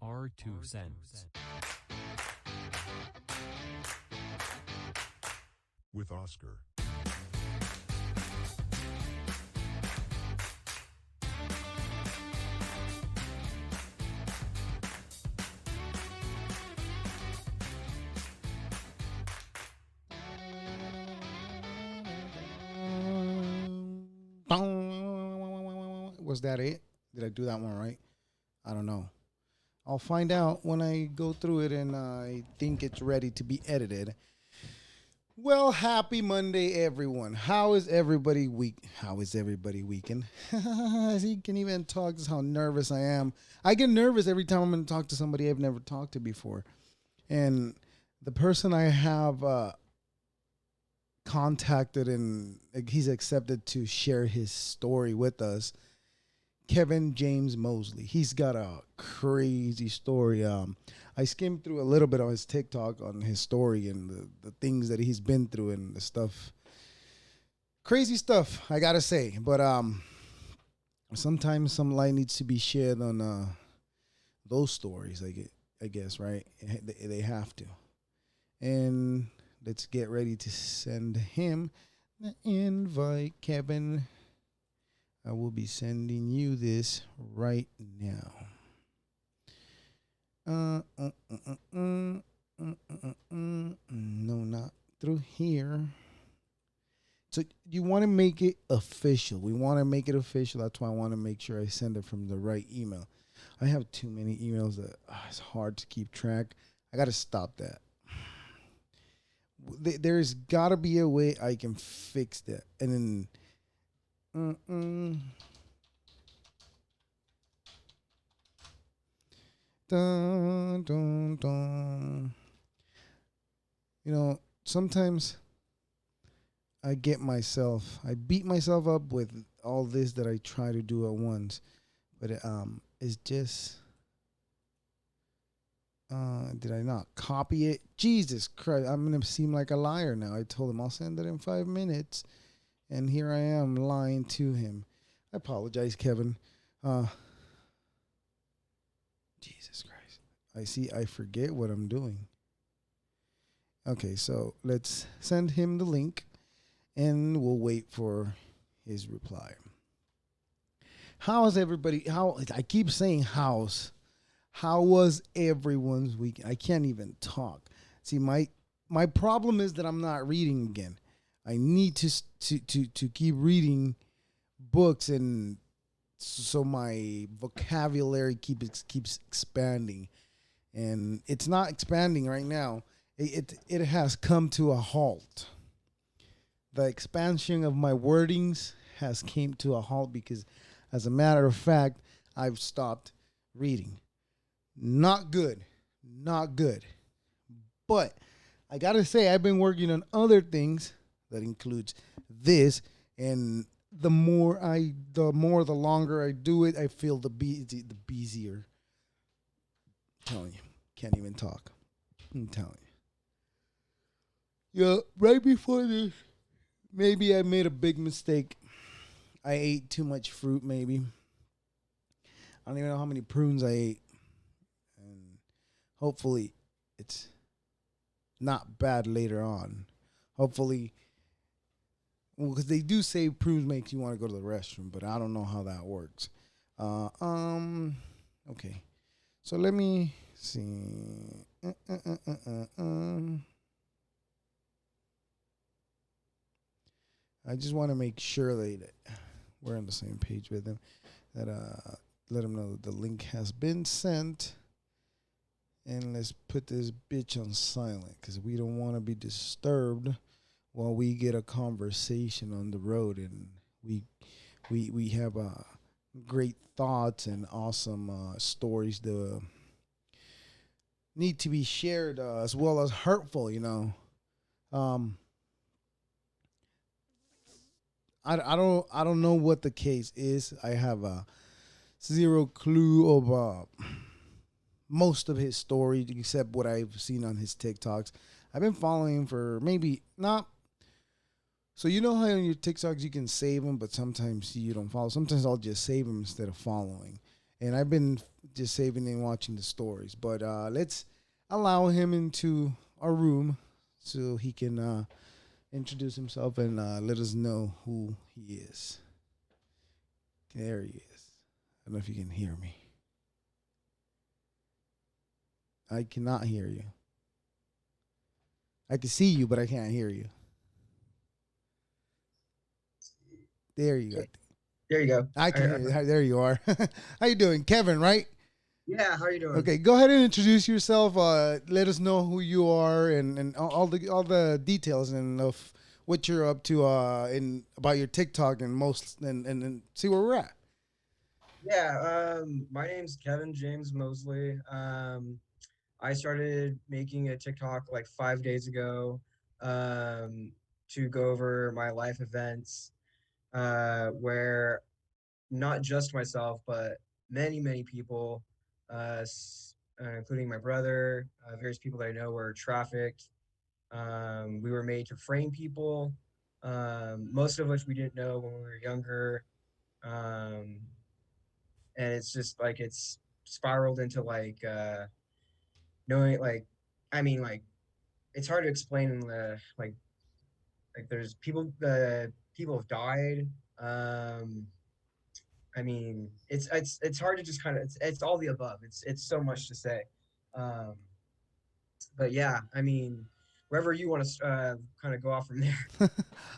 Our 2 cents. With Oscar. Was that it? Did I do that one right? I don't know. I'll find out when I go through it and I think it's ready to be edited. Well, happy Monday, everyone. How is everybody week? How is everybody weekend? As he can even talk, this is how nervous I am. I get nervous every time I'm going to talk to somebody I've never talked to before. And the person I have contacted and he's accepted to share his story with us, Kevin James Mosley. He's got a crazy story. I skimmed through a little bit of his TikTok on his story and the things that he's been through and the stuff. Crazy stuff, I gotta say. But sometimes some light needs to be shed on those stories. I guess, right? They have to. And let's get ready to send him the invite, Kevin. I will be sending you this right now. No, not through here. So you want to make it official. We want to make it official. That's why I want to make sure I send it from the right email. I have too many emails that it's hard to keep track. I got to stop that. There's got to be a way I can fix that. And then dun, dun, dun. You know, sometimes I beat myself up with all this that I try to do at once. But it's just, did I not copy it? Jesus Christ, I'm going to seem like a liar now. I told him I'll send it in 5 minutes. And here I am lying to him. I apologize, Kevin. Jesus Christ. I forget what I'm doing. Okay, so let's send him the link and we'll wait for his reply. How's everybody? I keep saying house. How was everyone's weekend? I can't even talk. See, my problem is that I'm not reading again. I need to keep reading books, and so my vocabulary keeps expanding, and it's not expanding right now. It has come to a halt. The expansion of my wordings has came to a halt because, as a matter of fact, I've stopped reading. Not good, not good. But I gotta say, I've been working on other things. That includes this, and the longer I do it, I feel the busier. I'm telling you, can't even talk. I'm telling you. Yeah, right before this, maybe I made a big mistake. I ate too much fruit, maybe. I don't even know how many prunes I ate. And hopefully it's not bad later on. Hopefully, because they do say prunes makes you want to go to the restroom, but I don't know how that works. Okay. So let me see. I just want to make sure that we're on the same page with him. That let him know that the link has been sent. And let's put this bitch on silent because we don't want to be disturbed while we get a conversation on the road, and we have great thoughts and awesome stories that need to be shared, as well as hurtful. I don't know what the case is. I have zero clue of most of his story except what I've seen on his TikToks. I've been following him for maybe not. So you know how on your TikToks you can save them, but sometimes you don't follow. Sometimes I'll just save them instead of following. and I've been just saving and watching the stories. But let's allow him into our room so he can introduce himself and let us know who he is. There he is. I don't know if you can hear me. I cannot hear you. I can see you, but I can't hear you. There you go. Okay, there you go. I can hear you. There you are. How you doing, Kevin? Right? Yeah, how are you doing? Okay, go ahead and introduce yourself. Let us know who you are and all the details and of what you're up to in about your TikTok and and see where we're at. Yeah, my name's Kevin James Mosley. I started making a TikTok like 5 days ago, um, to go over my life events, where not just myself, but many people, including my brother, various people that I know were trafficked. We were made to frame people, most of which we didn't know when we were younger. Um, and it's just like it's spiraled into like knowing like I mean like it's hard to explain in the like there's people have died. um I mean it's hard to just kind of it's all the above. It's so much to say. um but yeah, I mean, wherever you want to kind of go off from there.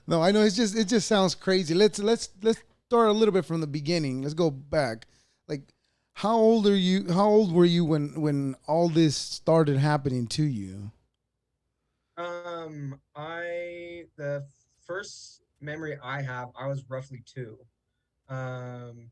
No, I know it just sounds crazy. Let's start a little bit from the beginning. Let's go back. Like, how old are you? How old were you when all this started happening to you? I the first memory I have, I was roughly two. Um,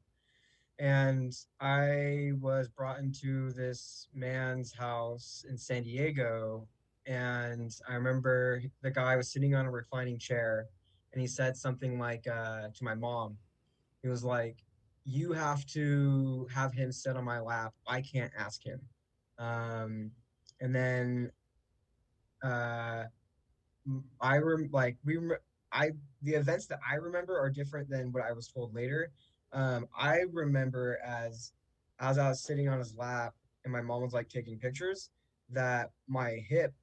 and I was brought into this man's house in San Diego. And I remember the guy was sitting on a reclining chair, and he said something like to my mom. He was like, "You have to have him sit on my lap. I can't ask him." And then uh, I rem like we rem I the events that I remember are different than what I was told later. I remember as I was sitting on his lap and my mom was like taking pictures, that my hip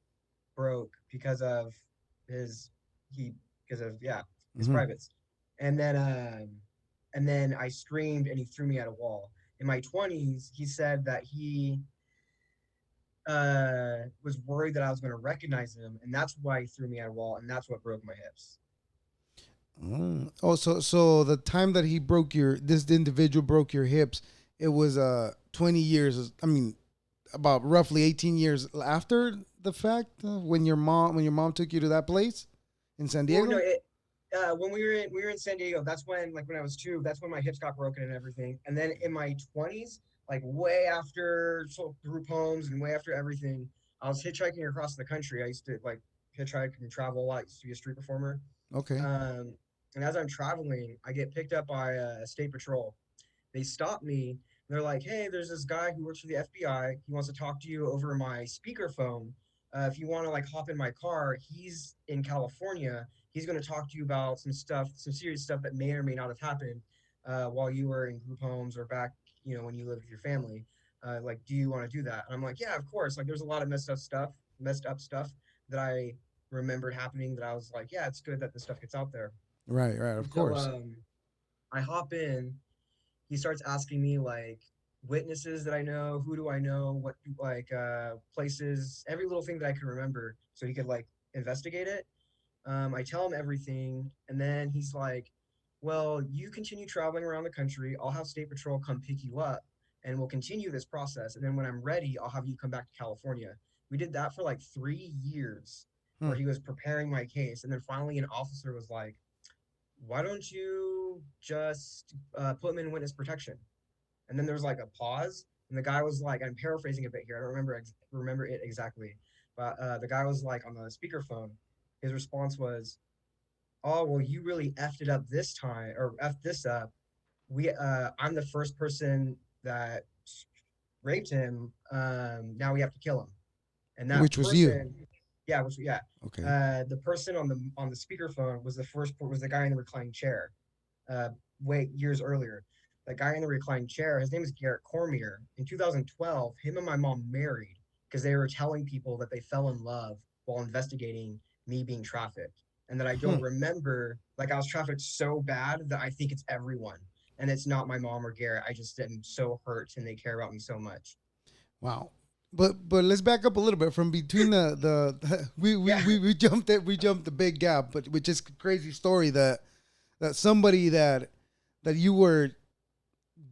broke because of his he because of yeah, his Hmm. privates. And then I screamed and he threw me at a wall. In my 20s, he said that he was worried that I was going to recognize him, and that's why he threw me at a wall, and that's what broke my hips. Mm. Oh, so the time that he broke your this individual broke your hips, it was 20 years. I mean, about roughly 18 years after the fact when your mom took you to that place in San Well, no, Diego. when we were in San Diego, that's when I was two. That's when my hips got broken and everything. And then in my 20s, like way after group homes and way after everything, I was hitchhiking across the country. I used to like hitchhike and travel a lot. I used to be a street performer. Okay. Um, and as I'm traveling, I get picked up by state patrol. They stop me. They're like, "Hey, there's this guy who works for the FBI. He wants to talk to you over my speakerphone. If you want to like hop in my car, he's in California. He's going to talk to you about some stuff, some serious stuff that may or may not have happened while you were in group homes or back, when you lived with your family. Like, do you want to do that?" And I'm like, "Yeah, of course." Like, there's a lot of messed up stuff that I remembered happening that I was like, "Yeah, it's good that this stuff gets out there." Right. Right. Of And so course. I hop in. He starts asking me like witnesses that I know, who do I know, what like places, every little thing that I can remember, so he could like investigate it. I tell him everything, and then he's like, "Well, you continue traveling around the country. I'll have State Patrol come pick you up, and we'll continue this process. And then when I'm ready, I'll have you come back to California." We did that for like 3 years, Hmm. where he was preparing my case, and then finally an officer was like, "Why don't you just put him in witness protection?" And then there was like a pause, and the guy was like, I'm paraphrasing a bit here. I don't remember it exactly, but the guy was like on the speakerphone. His response was, "Oh well, you really effed it up this time, or effed this up. I'm the first person that raped him. Now we have to kill him." And that Which was you? person, yeah, yeah, Okay. the person on the speakerphone was the guy in the reclining chair, uh, way years earlier. that guy in the reclined chair, his name is Garrett Cormier. In 2012, him and my mom married because they were telling people that they fell in love while investigating me being trafficked. And that I Hmm. don't remember, like I was trafficked so bad that I think it's everyone. And it's not my mom or Garrett. I just am so hurt and they care about me so much. Wow. But let's back up a little bit from between the Yeah. we jumped the big gap, but which is crazy story that somebody that you were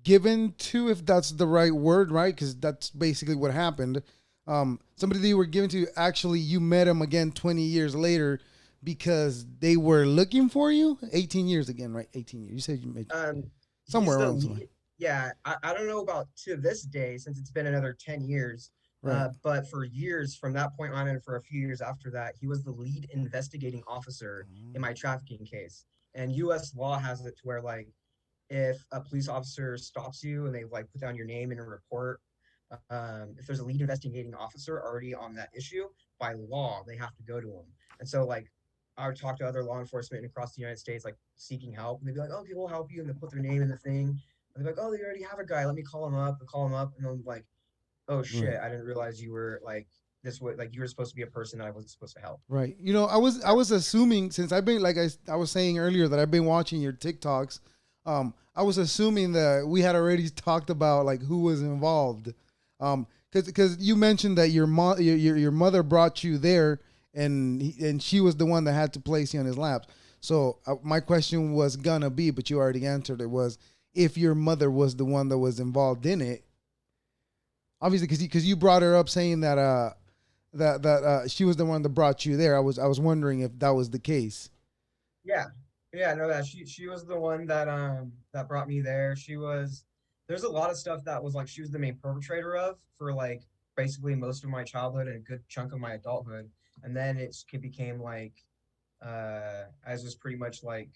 given to, if that's the right word, right? Because that's basically what happened. Somebody that you were given to, actually, you met him again 20 years later because they were looking for you. 18 years again, right? 18 years. You said you made Um, he's somewhere the around somewhere. lead. Yeah, I don't know about to this day since it's been another 10 years. Right. But for years from that point on and for a few years after that, he was the lead investigating officer in my trafficking case. And US law has it to where like if a police officer stops you and they like put down your name in a report, if there's a lead investigating officer already on that issue, by law they have to go to him. And so like I would talk to other law enforcement across the United States, like seeking help, and they'd be like, "Okay, we'll help you," and they put their name in the thing. And they're like, "Oh, they already have a guy. Let me call him up." And call him up, and I'm like, "Oh Right. shit, I didn't realize you were like this way. Like you were supposed to be a person that I wasn't supposed to help." Right. You know, I was assuming, since I've been, like I was saying earlier, that I've been watching your TikToks. I was assuming that we had already talked about like who was involved. Because you mentioned that your mother brought you there, and she was the one that had to place you on his lap. So my question was gonna be, but you already answered it, was if your mother was the one that was involved in it. Obviously, because you brought her up saying that she was the one that brought you there. I was wondering if that was the case. Yeah. Yeah, no, that she was the one that brought me there. She was there's a lot of stuff that was like she was the main perpetrator of for like basically most of my childhood and a good chunk of my adulthood. And then it became like as was pretty much like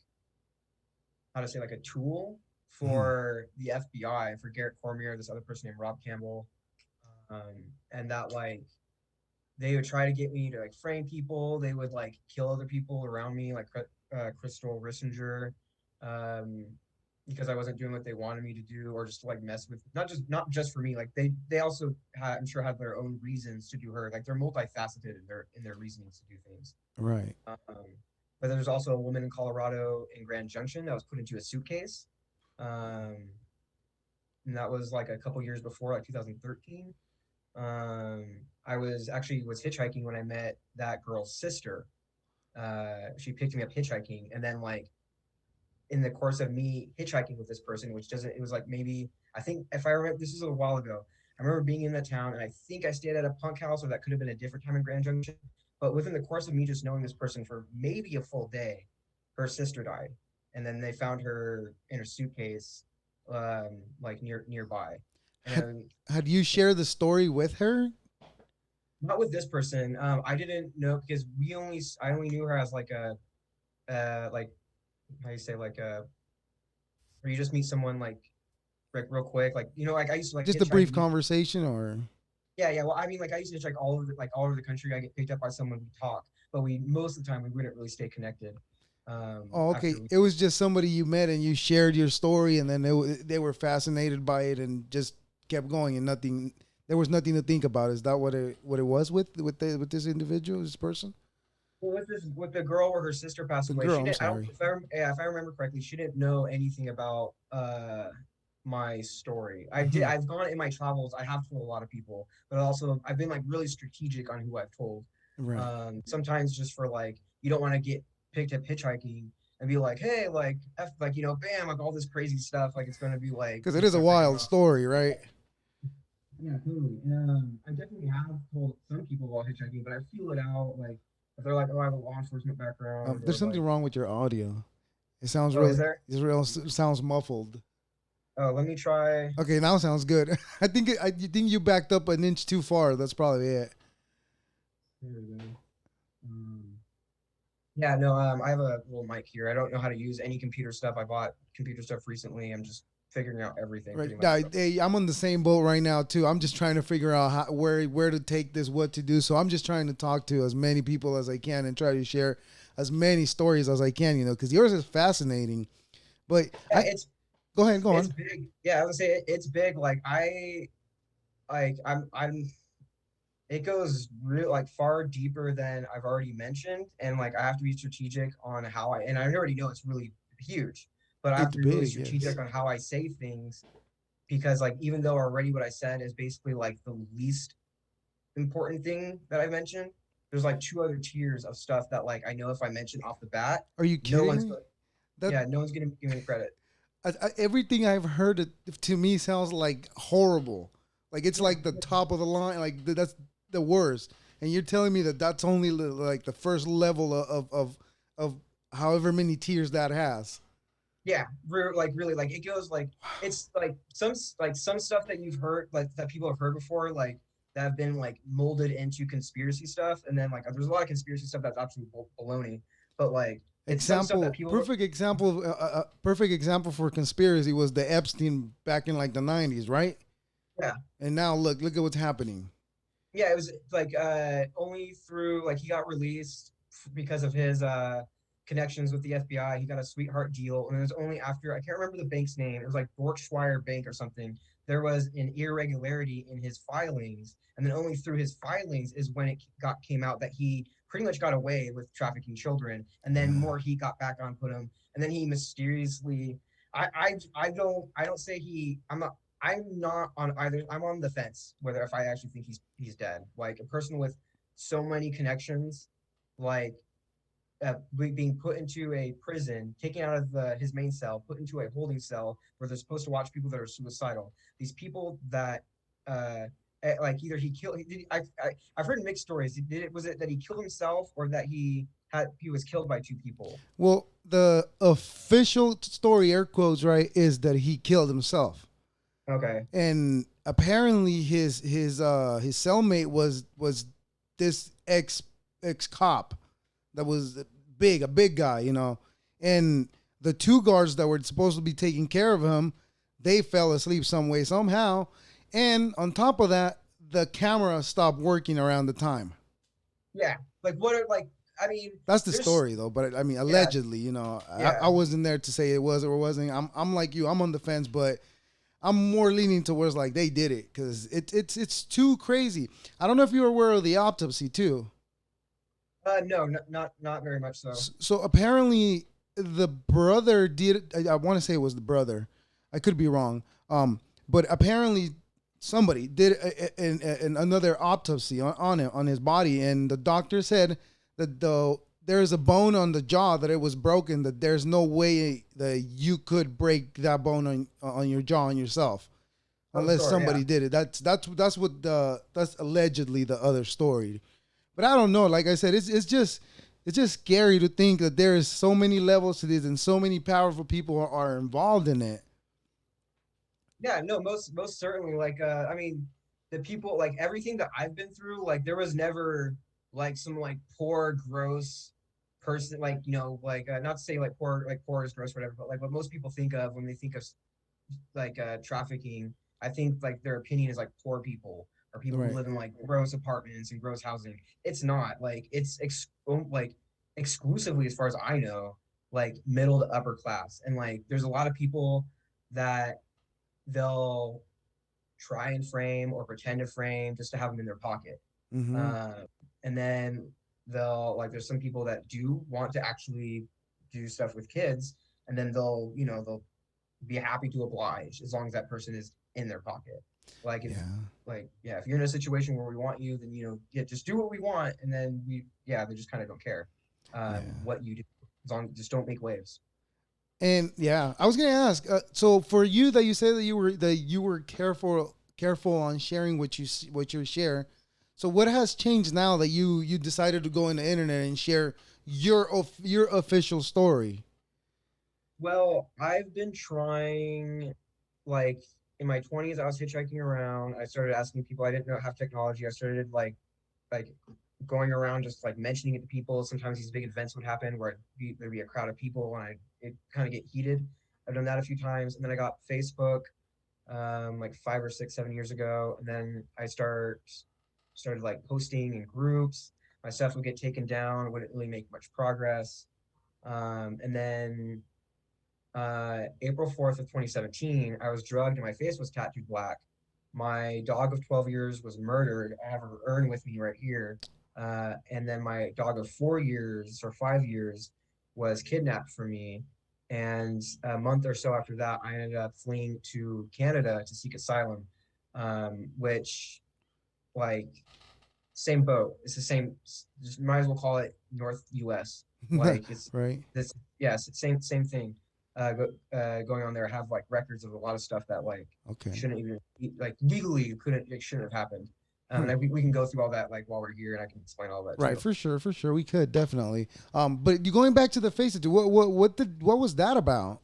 how to say like a tool Mhm. for the FBI for Garrett Cormier, this other person named Rob Campbell. And that like they would try to get me to like frame people. They would like kill other people around me, like Crystal Rissinger, um, because I wasn't doing what they wanted me to do, or just to like mess with not just for me. Like they also had, I'm sure had their own reasons to do her. Like they're multifaceted in their reasonings to do things. Right. But there's also a woman in Colorado in Grand Junction that was put into a suitcase. Um, and that was like a couple years before, like 2013. I was hitchhiking when I met that girl's sister. She picked me up hitchhiking, and then like in the course of me hitchhiking with this person, which doesn't, it was like maybe I think if I remember, this is a while ago. I remember being in the town, and I think I stayed at a punk house, or that could have been a different time in Grand Junction. But within the course of me just knowing this person for maybe a full day, her sister died, and then they found her in a suitcase, like nearby, and Had then had you shared the story with her? not with this person. I didn't know because I only knew her as like a like how you say like a where you just meet someone like real quick, like like I used to like Just a hitchhike brief and be conversation, or yeah. Well, I mean like I used to hitchhike all over the country. I get picked up by someone, we talk, but we most of the time we wouldn't really stay connected. oh, okay, After we it was just somebody you met and you shared your story, and then they were fascinated by it and just kept going, and nothing. There was nothing to think about. Is that what it was with this individual, this person, well, with the girl where her sister passed the away, she girl? I'm didn't. I don't. sorry. If I remember correctly, she didn't know anything about my story. Hmm. I've gone in my travels. I have told a lot of people, but also I've been like really strategic on who I've told. Right. Sometimes just for like you don't want to get picked up hitchhiking and be like, hey, like F, like bam, like all this crazy stuff. Like it's gonna be like Because it just is a start taking wild off. story, right? Yeah, totally. I definitely have told some people while hitchhiking, but I feel it out. Like if they're like, "Oh, I have a law enforcement background," or There's something like, wrong with your audio. It sounds "Oh, is really, there? it sounds muffled. Oh, let me try." Okay, now sounds good. You think you backed up an inch too far. That's probably it. Here we go. Um, yeah, no, I have a little mic here. I don't know how to use any computer stuff. I bought computer stuff recently. I'm just figuring out everything Right. pretty much. Yeah, So, I'm on the same boat right now too. I'm just trying to figure out where to take this, what to do. So I'm just trying to talk to as many people as I can and try to share as many stories as I can. Because yours is fascinating. But yeah, I it's Go ahead, go It's on. big. Yeah, I would say it's big. I'm it goes real like far deeper than I've already mentioned, and like I have to be strategic on how and I already know it's really huge, but I have It's to be really big, yes. strategic on how I say things because like even though already what I said is basically like the least important thing that I mentioned, there's like two other tiers of stuff that like I know if I mention off the bat, Are you no kidding one's me? going That yeah, no one's gonna give me credit. everything I've heard to me sounds like horrible. Like it's Yeah, like the top of the line. Like that's the worst. And you're telling me that that's only like the first level of however many tiers that has. yeah, like really, like it goes like it's like some stuff that you've heard like that people have heard before, like that have been like molded into conspiracy stuff, and then like there's a lot of conspiracy stuff that's absolute baloney, but like it's some stuff that people Perfect example for conspiracy was the Epstein back in like the 90s, right? yeah. And now look at what's happening. Yeah, it was like only through like he got released because of his connections with the FBI. He got a sweetheart deal, and it was only after I can't remember the bank's name. It was like Berkshire Bank or something. There was an irregularity in his filings, and then only through his filings is when it got came out that he pretty much got away with trafficking children, and then Yeah. more heat got back on put him, and then he mysteriously. I don't say he. I'm not on either. I'm on the fence whether if I actually think he's dead. Like a person with so many connections, like being put into a prison, taken out of his main cell, put into a holding cell where they're supposed to watch people that are suicidal. These people that like either he killed. I've heard mixed stories. Did it was it that he killed himself or that he was killed by two people? Well, the official story, air quotes, right, is that he killed himself, Okay. and apparently his cellmate was this ex cop that was a big guy, and the two guards that were supposed to be taking care of him, they fell asleep some way somehow, and on top of that, the camera stopped working around the time. Yeah. Like what are like I mean, That's the there's story, though. But I mean, yeah, allegedly, I yeah. wasn't there to say it was or wasn't. I'm like you. I'm on the fence, but I'm more leaning towards like they did it because it's too crazy. I don't know if you were aware of the autopsy too. No, not very much so. So apparently, the brother did. I want to say it was the brother. I could be wrong. But apparently, somebody did another autopsy on it on his body, and the doctor said that there is a bone on the jaw that it was broken. That there's no way that you could break that bone on your jaw on yourself Oh, unless sure, yeah. somebody did it. That's what that's allegedly the other story. But I don't know. Like I said, it's just scary to think that there is so many levels to this and so many powerful people are involved in it. Yeah, no, most certainly. Like, I mean, the people, like everything that I've been through, like there was never like some like poor, gross person, like like not to say like poor is gross, or whatever, but like what most people think of when they think of like trafficking, I think like their opinion is like poor people or people who Right. live in like gross apartments and gross housing. It's not like like exclusively, as far as I know, like middle to upper class, and like there's a lot of people that they'll try and frame or pretend to frame just to have them in their pocket. Mm-hmm. Uh, and then they'll like there's some people that do want to actually do stuff with kids, and then they'll be happy to oblige as long as that person is in their pocket. Like if Yeah. yeah, if you're in a situation where we want you, then yeah, just do what we want, and then they just kind of don't care Yeah. what you do as long just don't make waves. And yeah, I was gonna ask. So for you, that you say that you were careful on sharing what you share. So what has changed now that you decided to go on the internet and share your official story? Well, I've been trying, like in my 20s, I was hitchhiking around. I started asking people I didn't know have technology. I started like going around just like mentioning it to people. Sometimes these big events would happen where there'd be a crowd of people and it kind of get heated. I've done that a few times, and then I got Facebook like 5 or 6, 7 years ago, and then started like posting in groups. My stuff would get taken down, wouldn't really make much progress, and then April 4th of 2017, I was drugged and my face was tattooed black. My dog of 12 years was murdered. I have her urn with me right here. And then my dog of 4 years or 5 years was kidnapped from me. And a month or so after that, I ended up fleeing to Canada to seek asylum, which, like, same boat. It's the same. Just might as well call it North U.S. Like it's Right. this. Yes, it's same thing. Going on there, have like records of a lot of stuff that like Okay. shouldn't even like legally couldn't it shouldn't have happened. And we can go through all that like while we're here, and I can explain all that Right, too. for sure, for sure. We could definitely. But you going back to the face tattoo, what was that about?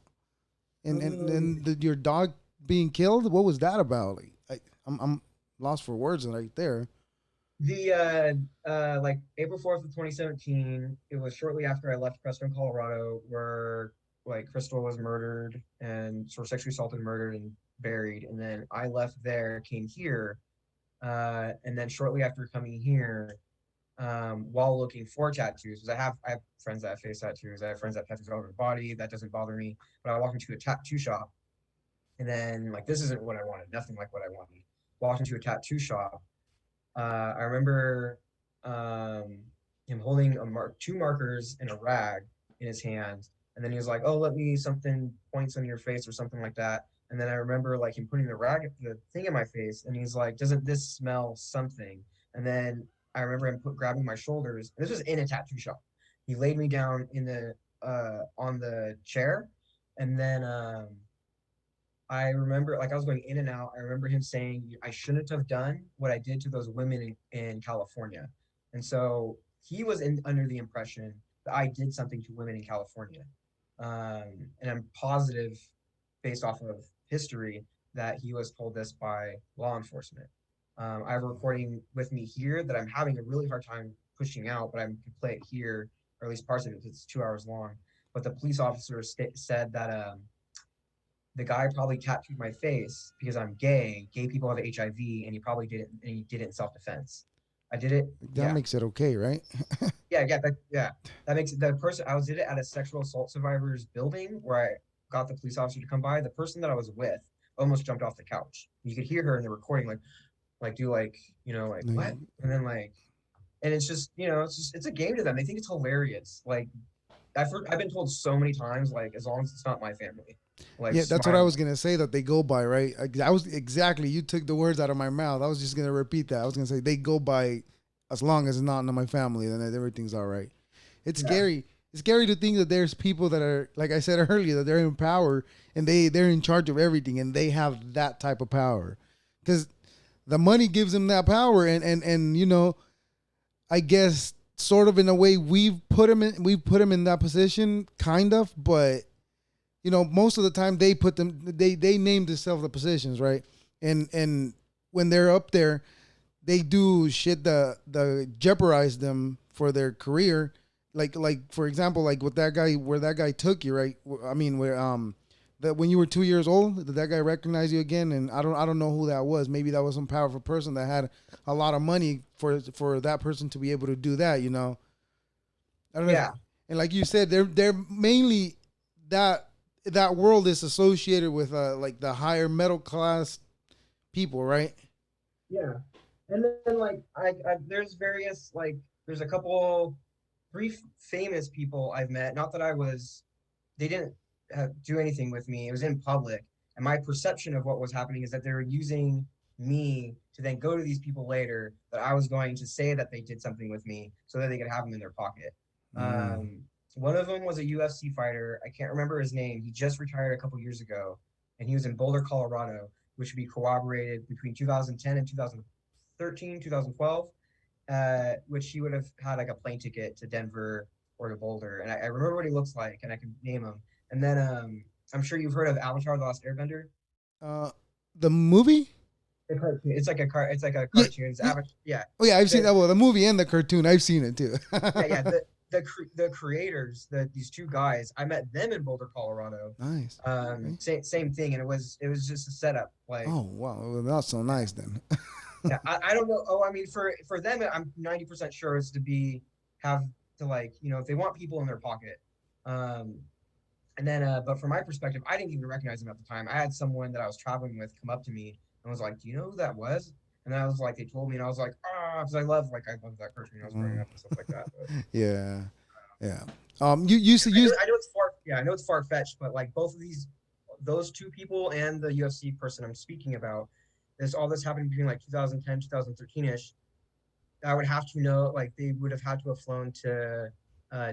And your dog being killed, what was that about? Like, I'm lost for words right there. The like April 4th of 2017, it was shortly after I left Preston, Colorado, where like Crystal was murdered and sort of sexually assaulted, murdered, and buried. And then I left there, came here, and then shortly after coming here, while looking for tattoos, because I have friends that have face tattoos, I have friends that have tattoos all over their body. That doesn't bother me. But I walked into a tattoo shop, and then like this isn't what I wanted, nothing like what I wanted. Walked into a tattoo shop. I remember him holding two markers and a rag in his hand, and then he was like, "Oh, let me something points on your face or something like that." And then I remember like him putting the thing in my face, and he's like, "Doesn't this smell something?" And then I remember him grabbing my shoulders. And this was in a tattoo shop. He laid me down in the on the chair, and then I remember, like, I was going in and out. I remember him saying, I shouldn't have done what I did to those women in California. And so he was under the impression that I did something to women in California. And I'm positive, based off of history, that he was told this by law enforcement. I have a recording with me here that I'm having a really hard time pushing out, but I can play it here, or at least parts of it, because it's 2 hours long. But the police officer said that the guy probably tattooed my face because I'm gay. Gay people have HIV, and he probably did it, and he did it in self defense. I did it. That Yeah, makes it okay, right? yeah. That makes it the person I was did it at a sexual assault survivors building where I got the police officer to come by. The person that I was with almost jumped off the couch. You could hear her in the recording, like do like like No, what, and then like, and it's just it's a game to them. They think it's hilarious. Like I've been told so many times, like as long as it's not my family, like yeah, that's what I smile. was gonna say that they go by, right? I was exactly. You took the words out of my mouth. I was just gonna repeat that. I was gonna say they go by as long as it's not in my family, then everything's all right. It's Yeah, scary. It's scary to think that there's people that are, like I said earlier, that they're in power and they're in charge of everything and they have that type of power, because the money gives them that power, and I guess sort of in a way we've put them in that position, kind of, but most of the time they name themselves the positions, right? And when they're up there, they do shit the jeopardize them for their career. Like for example, like with that guy, where that guy took you, right? I mean, where that when you were 2 years old, did that guy recognize you again? And I don't know who that was. Maybe that was some powerful person that had a lot of money for that person to be able to do that. I don't know if, yeah, and like you said, they're mainly that that world is associated with like the higher middle class people, right? yeah. And then like there's various like there's a couple three famous people I've met. Not that I was they didn't do anything with me. It was in public, and my perception of what was happening is that they were using me to then go to these people later that I was going to say that they did something with me so that they could have them in their pocket. Mm. Um, One of them was a UFC fighter. I can't remember his name. He just retired a couple years ago, and he was in Boulder, Colorado, which would be corroborated between 2010 and 2013, 2012, which he would have had like a plane ticket to Denver or to Boulder. And I remember what he looks like, and I can name him. And then I'm sure you've heard of Avatar: The Last Airbender. Uh, the movie? The cartoon. It's like a Yeah, cartoon. It's yeah. Avatar. Yeah. Oh yeah, I've seen The that. Well, the movie and the cartoon, I've seen it too. yeah. The creators, these two guys, I met them in Boulder, Colorado. Nice. Okay. Same thing, and it was just a setup. Like, Oh wow, well, that's so yeah, nice then. yeah. I don't know. Oh, I mean, for them, I'm 90% sure it's to be have to, like, if they want people in their pocket. Um, And then, but from my perspective, I didn't even recognize him at the time. I had someone that I was traveling with come up to me and was like, "Do you know who that was?" And then I was like, they told me, and I was like, "Ah," because I love that cartoon when I was growing Mm. up and stuff like that. But Yeah, yeah. You yeah, said you. I know it's far, yeah, I know it's far fetched, but like both of those two people and the UFC person I'm speaking about, all this happened between like 2010, 2013 ish. I would have to know, like, they would have had to have flown to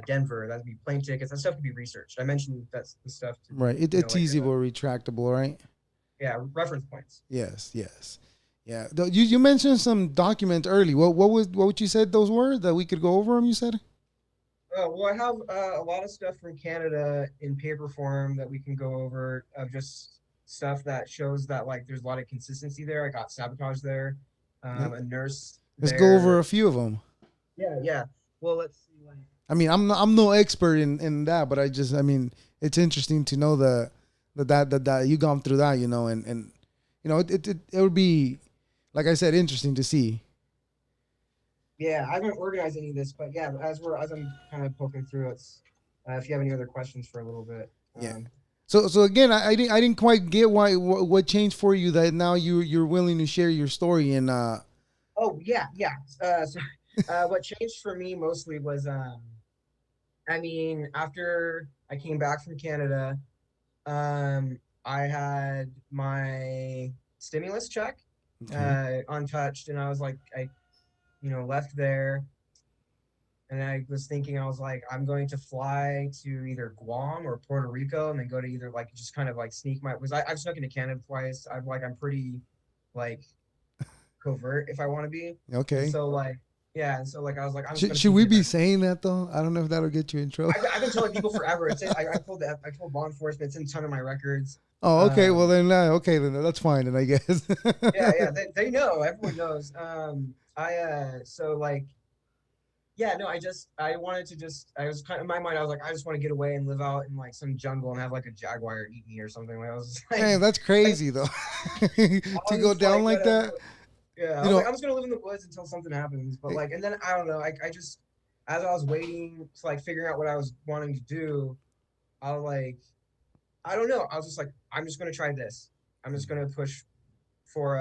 Denver. That'd be plane tickets. That stuff could be researched. I mentioned that's the stuff to, Right. like, It's easy but retractable, right? yeah, reference points. Yes, yes. Yeah. You mentioned some documents early. What you said those were that we could go over them, you said? Well, I have a lot of stuff from Canada in paper form that we can go over of just stuff that shows that like there's a lot of consistency there. I got sabotage there, Let- a nurse Let's go over there. a few of them. Yeah, yeah. Well, let's see. Like, I mean, I'm no expert in that, but I mean, it's interesting to know that you gone through that, and it would be, like I said, interesting to see. yeah, I haven't organized any of this, but yeah, as I'm kind of poking through, it's if you have any other questions for a little bit. Yeah. So again, I didn't quite get what changed for you that now you're willing to share your story and Oh yeah, yeah. So what changed for me mostly was I mean, after I came back from Canada, I had my stimulus check okay. untouched, and I was like, left there, and I was thinking, I was like, I'm going to fly to either Guam or Puerto Rico, and then go to either like just kind of like sneak my was I've snuck into Canada twice. I'm pretty like covert if I want to be, and Okay. so like yeah, and so like I was like, I'm just gonna Should sneak we into be there. saying that though? I don't know if that'll get you in trouble. I've been telling people forever. I told law enforcement. It's in a ton of my records. Oh, okay. Well Um, then, okay then that's fine. Then I guess. yeah, yeah, they know. Everyone knows. I so like yeah, no, I wanted to just I was kind of in my mind. I was like, I just want to get away and live out in like some jungle and have like a jaguar eat me or something. Like I was just Man, that's like crazy though. I To go was just down like like whatever. that, Yeah, I you was like, know. I'm just gonna live in the woods until something happens. But like, and then I don't know. I just as I was waiting to like figuring out what I was wanting to do, I was like, I don't know. I was just like, I'm just gonna try this. I'm just gonna push for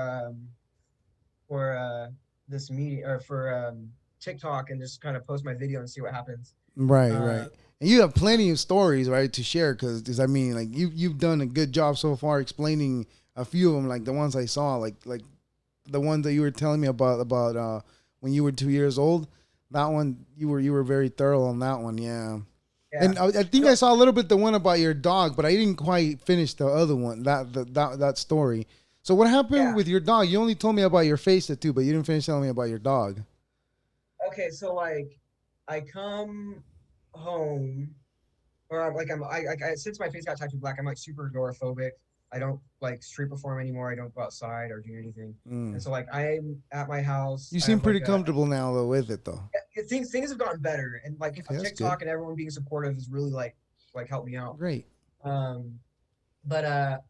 for this media or for TikTok and just kind of post my video and see what happens. Right, Uh, right. And you have plenty of stories, right, to share because I mean, like you've done a good job so far explaining a few of them, like the ones I saw, like the one that you were telling me about when you were 2 years old. That one you were very thorough on that one, yeah. yeah. And I think No, I saw a little bit the one about your dog, but I didn't quite finish the other one that story. So what happened yeah. with your dog? You only told me about your face tattoo, but you didn't finish telling me about your dog. Okay, so like, I come home, or since my face got tattooed black, I'm like super agoraphobic. I don't like street perform anymore. I don't go outside or do anything. And Mm. so like I'm at my house. You I seem have pretty like a comfortable now though with it though. things have gotten better, and like Okay, that's good. TikTok and everyone being supportive has really like helped me out. Great. Um, but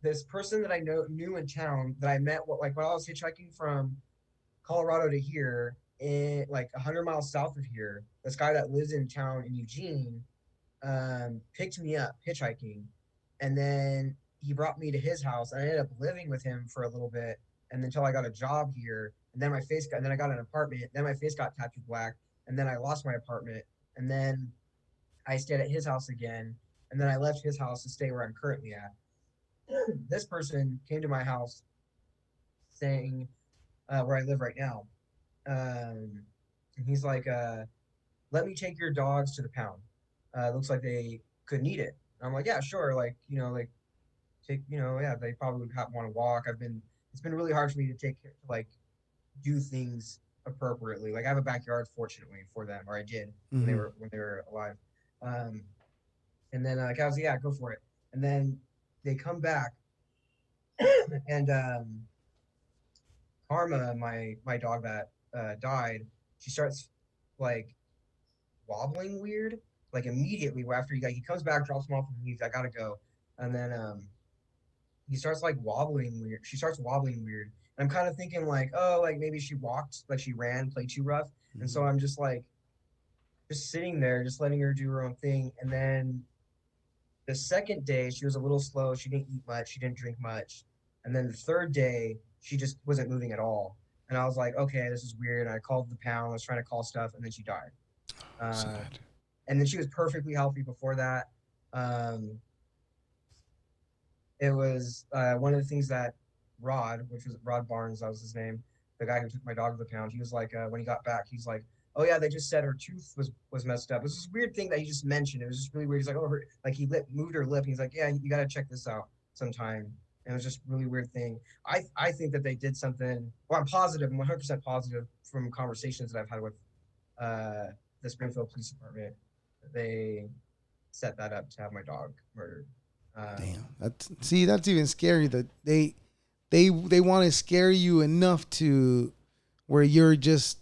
this person that I knew in town that I met like while I was hitchhiking from Colorado to here, in like 100 miles south of here, this guy that lives in town in Eugene picked me up hitchhiking, and then he brought me to his house. And I ended up living with him for a little bit, and until I got a job here, and then then I got an apartment. Then my face got tattooed black, and then I lost my apartment, and then I stayed at his house again, and then I left his house to stay where I'm currently at. This person came to my house saying where I live right now. And he's like, let me take your dogs to the pound. Looks like they could need it. I'm like, yeah, sure. Like, like yeah, they probably would want to walk. It's been really hard for me to like, do things appropriately. Like, I have a backyard, fortunately for them, or I did Mm-hmm. when they were alive. Um, and then like, I was, yeah, go for it. And then they come back, and Karma, my dog that died, she starts like wobbling weird, like immediately after he comes back, drops him off, and he's I gotta go, and then he starts like wobbling weird. She starts wobbling weird, and I'm kind of thinking like, oh, like maybe she walked, like she ran, played too rough, and so Mm-hmm. I'm just like just sitting there, just letting her do her own thing, and then The second day, she was a little slow. She didn't eat much. She didn't drink much. And then the third day, she just wasn't moving at all. And I was like, okay, this is weird. And I called the pound. I was trying to call stuff, and then she died. Um, Sad. and then she was perfectly healthy before that. Um, it was one of the things that Rod, which was Rod Barnes, that was his name, the guy who took my dog to the pound. He was like, when he got back, he's like, "Oh yeah, they just said her tooth was messed up." It was this weird thing that he just mentioned. It was just really weird. He's like, "Oh, like moved her lip." And he's like, "Yeah, you got to check this out sometime." And it was just a really weird thing. I think that they did something. Well, I'm positive. I'm 100% positive from conversations that I've had with uh, the Springfield Police Department. They set that up to have my dog murdered. Um, Damn. That's even scary that they want to scare you enough to where you're just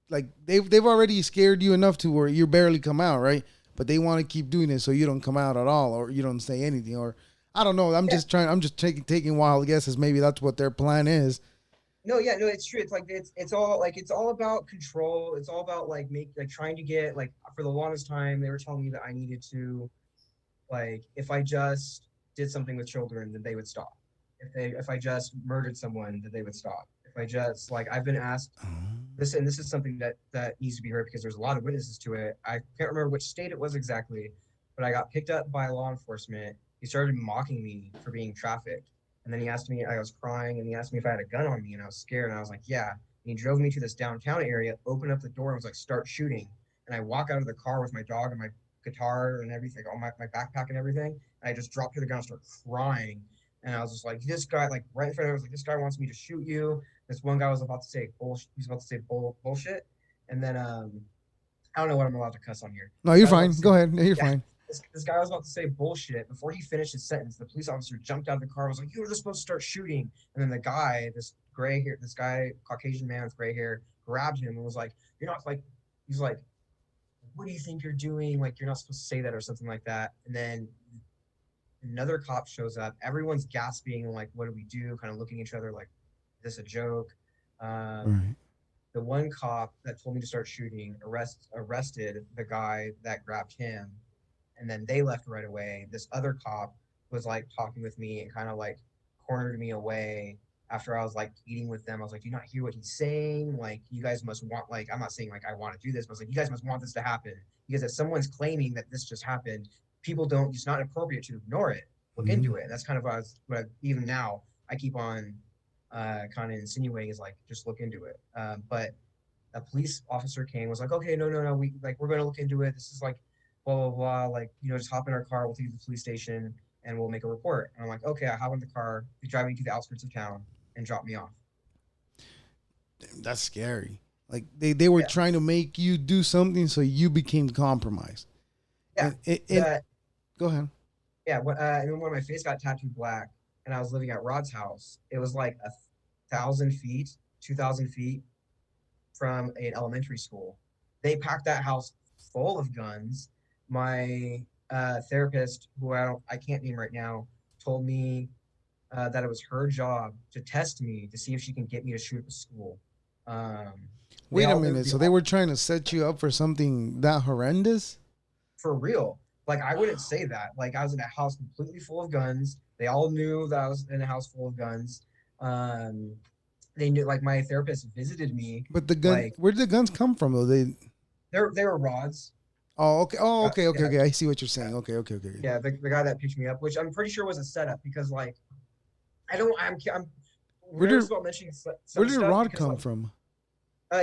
like they've already scared you enough to where you barely come out, right? But they want to keep doing it so you don't come out at all or you don't say anything or I don't know. I'm just taking wild guesses. Maybe that's what their plan is. No, yeah, no, it's true. It's like it's all about control. It's all about like trying to get like for the longest time they were telling me that I needed to like if I just did something with children, then they would stop. If I just murdered someone, then they would stop. If I just like I've been asked this, and this is something that needs to be heard because there's a lot of witnesses to it. I can't remember which state it was exactly, but I got picked up by law enforcement. He started mocking me for being trafficked, and then he asked me. I was crying, and he asked me if I had a gun on me, and I was scared, and I was like, "Yeah." And he drove me to this downtown area, opened up the door, and was like, "Start shooting." And I walk out of the car with my dog and my guitar and everything, all my backpack and everything. And I just dropped to the ground, and started crying. And I was just like, this guy, like right in front of me, I was like, this guy wants me to shoot you. This one guy was about to say bullshit. He's about to say bullshit. And then I don't know what I'm allowed to cuss on here. No, This you're guy was about fine. to say, Go ahead. No, you're yeah. fine. This guy was about to say bullshit. Before he finished his sentence, the police officer jumped out of the car and was like, "You were just supposed to start shooting." And then the guy, this guy, Caucasian man with gray hair, grabbed him and was like, "You're not like," he's like, "What do you think you're doing? Like, you're not supposed to say that," or something like that. And then another cop shows up. Everyone's gasping and like, "What do we do?" Kind of looking at each other like, "Is this a joke?" Um, Right. the one cop that told me to start shooting arrested the guy that grabbed him, and then they left right away. This other cop was like talking with me and kind of like cornered me away after I was like eating with them. I was like, "Do you not hear what he's saying? Like, you guys must want like I'm not saying like I want to do this, but I was like, you guys must want this to happen because if someone's claiming that this just happened, people don't. It's not appropriate to ignore it. Look Mm-hmm. into it." And that's kind of even now I keep on kind of insinuating is like just look into it. But a police officer came, was like, "Okay, no, we're going to look into it. This is like blah blah blah. Like just hop in our car. We'll take you to the police station and we'll make a report." And I'm like, "Okay." I hop in the car. They drive me to the outskirts of town and drop me off. That's scary. Like they were Yeah, trying to make you do something so you became compromised. yeah. And That go ahead. yeah. And then when my face got tattooed black, and I was living at Rod's house, it was like 1,000 feet, 2,000 feet from an elementary school. They packed that house full of guns. My therapist, who I can't name right now, told me that it was her job to test me to see if she can get me to shoot at the school. Um, they Wait a all minute. they So they all were trying to set you up for something that horrendous? for real. Like I wouldn't say that. Like I was in a house completely full of guns. They all knew that I was in a house full of guns. Um, they knew like my therapist visited me. But the gun, Like where did the guns come from though? They they were rods. Oh, okay. Oh, okay, okay, Yeah, okay. I see what you're yeah. saying. Okay, okay, okay. Yeah, the guy that picked me up, which I'm pretty sure was a setup because like I'm Where nervous did about mentioning where some did stuff Rod because come like from?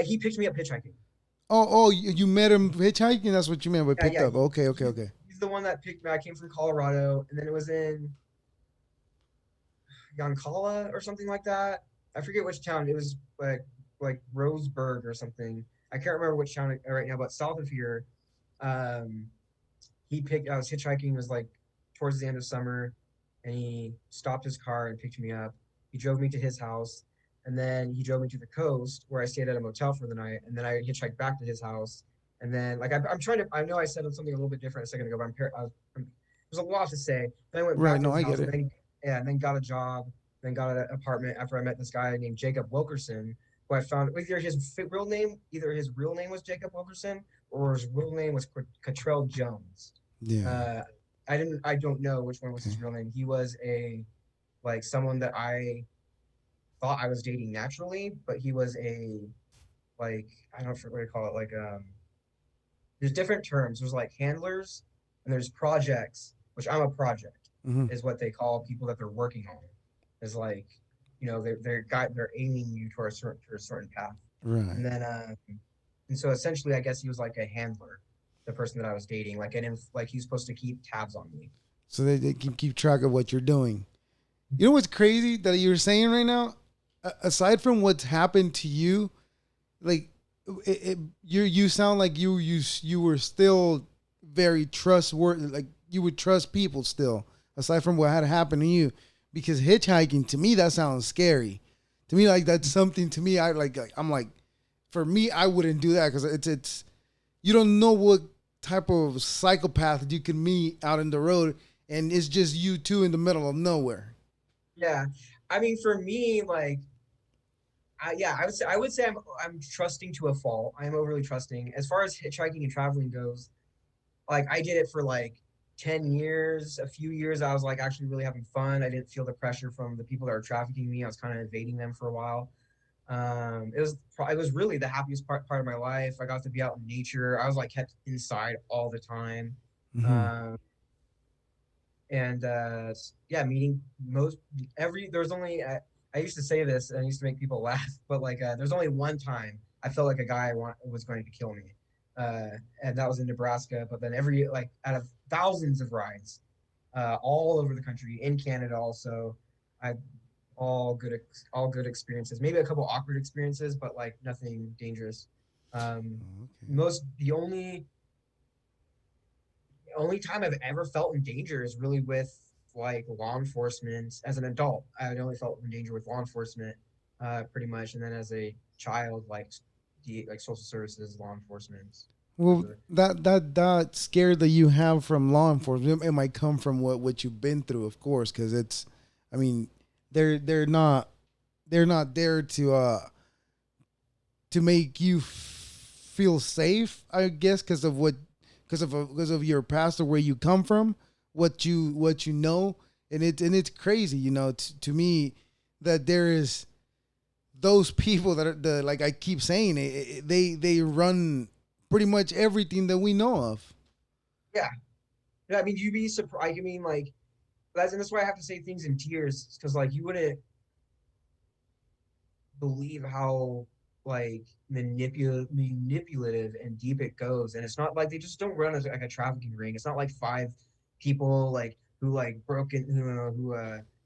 he picked me up hitchhiking. Oh, you met him hitchhiking. That's what you meant by Yeah, picked yeah, up. Okay, okay, okay. he's the one that picked me. I came from Colorado, and then it was in Yoncalla or something like that. I forget which town. It was like Roseburg or something. I can't remember which town right now, but south of here. Um, he picked. I was hitchhiking. It was like towards the end of summer, and he stopped his car and picked me up. He drove me to his house, and then he drove me to the coast where I stayed at a motel for the night, and then I hitchhiked back to his house. And then like I'm trying to. I know I said something a little bit different a second ago, but there's a lot to say. Then I went Right. back to No, his I get house, and it. then yeah, and then got a job, then got an apartment after I met this guy named Jacob Wilkerson, who I found either his real name was Jacob Wilkerson, or his real name was Cottrell Jones. Yeah. Uh, I don't know which one was Okay. his real name. He was a like someone that I thought I was dating naturally, but he was a like I don't know what to call it. Like there's different terms. There's like handlers and there's projects, which I'm a project, Mm-hmm. is what they call people that they're working on. Is like, they're aiming you to a certain path. Right. And then and so essentially I guess he was like a handler, the person that I was dating, like he's supposed to keep tabs on me. So they can keep track of what you're doing. You know what's crazy that you're saying right now? Aside from what's happened to you, like you sound like you were still very trustworthy. Like you would trust people still, aside from what had happened to you. Because hitchhiking to me that sounds scary. To me, like that's something. To me, I'm like, for me, I wouldn't do that because it's you don't know what type of psychopath you can meet out in the road, and it's just you two in the middle of nowhere. Yeah. I mean, for me, like, yeah, I would say I'm trusting to a fault. I'm overly trusting. As far as hitchhiking and traveling goes, like I did it for like 10 years. A few years I was like actually really having fun. I didn't feel the pressure from the people that were trafficking me. I was kind of evading them for a while. It was really the happiest part of my life. I got to be out in nature. I was like kept inside all the time. Mm-hmm. Um, and yeah, meeting most every there's only I used to say this and I used to make people laugh, but like there's only one time I felt like a guy was going to kill me, uh, and that was in Nebraska. But then every like out of thousands of rides, all over the country, in Canada also, I all good experiences. Maybe a couple awkward experiences, but like nothing dangerous. Um, Okay. most the only time I've ever felt in danger is really with like law enforcement as an adult. I only felt in danger with law enforcement, pretty much, and then as a child, like social services, law enforcement, Well, whatever. that scare that you have from law enforcement, it might come from what you've been through, of course, because it's, I mean, they're not there to make you feel safe, I guess, because of your past or where you come from, what you know, and it's crazy, to me that there is those people that are like I keep saying they run pretty much everything that we know of. Yeah, yeah. I mean, you'd be surprised. I mean, like that's why I have to say things in tears because like you wouldn't believe how like manipulative and deep it goes. And it's not like they just don't run as like a trafficking ring. It's not like five people like who like broke in who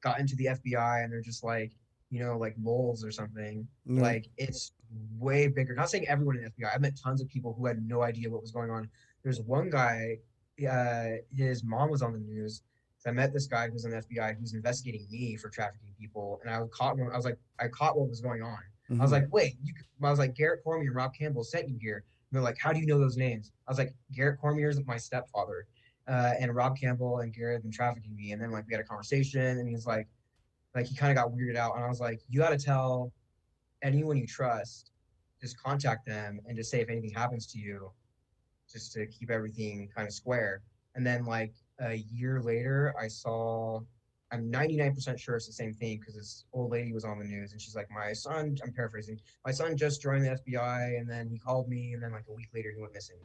got into the FBI and they're just like, like moles or something. Right. Like it's way bigger. Not saying everyone in the FBI. I met tons of people who had no idea what was going on. There's one guy, his mom was on the news. So I met this guy who's in the FBI who's investigating me for trafficking people, and I caught him. I was like, I caught what was going on. I was Mm-hmm. like, wait, I was like, Garrett Cormier and Rob Campbell sent you here. And they're like, how do you know those names? I was like, Garrett Cormier is my stepfather, and Rob Campbell and Garrett have been trafficking me. And then like we had a conversation, and he's like he kind of got weirded out, and I was like, you got to tell anyone you trust, just contact them and just say if anything happens to you, just to keep everything kind of square. And then like a year later, I'm 99% sure it's the same thing because this old lady was on the news and she's like, my son, I'm paraphrasing, my son just joined the FBI and then he called me and then like a week later he went missing.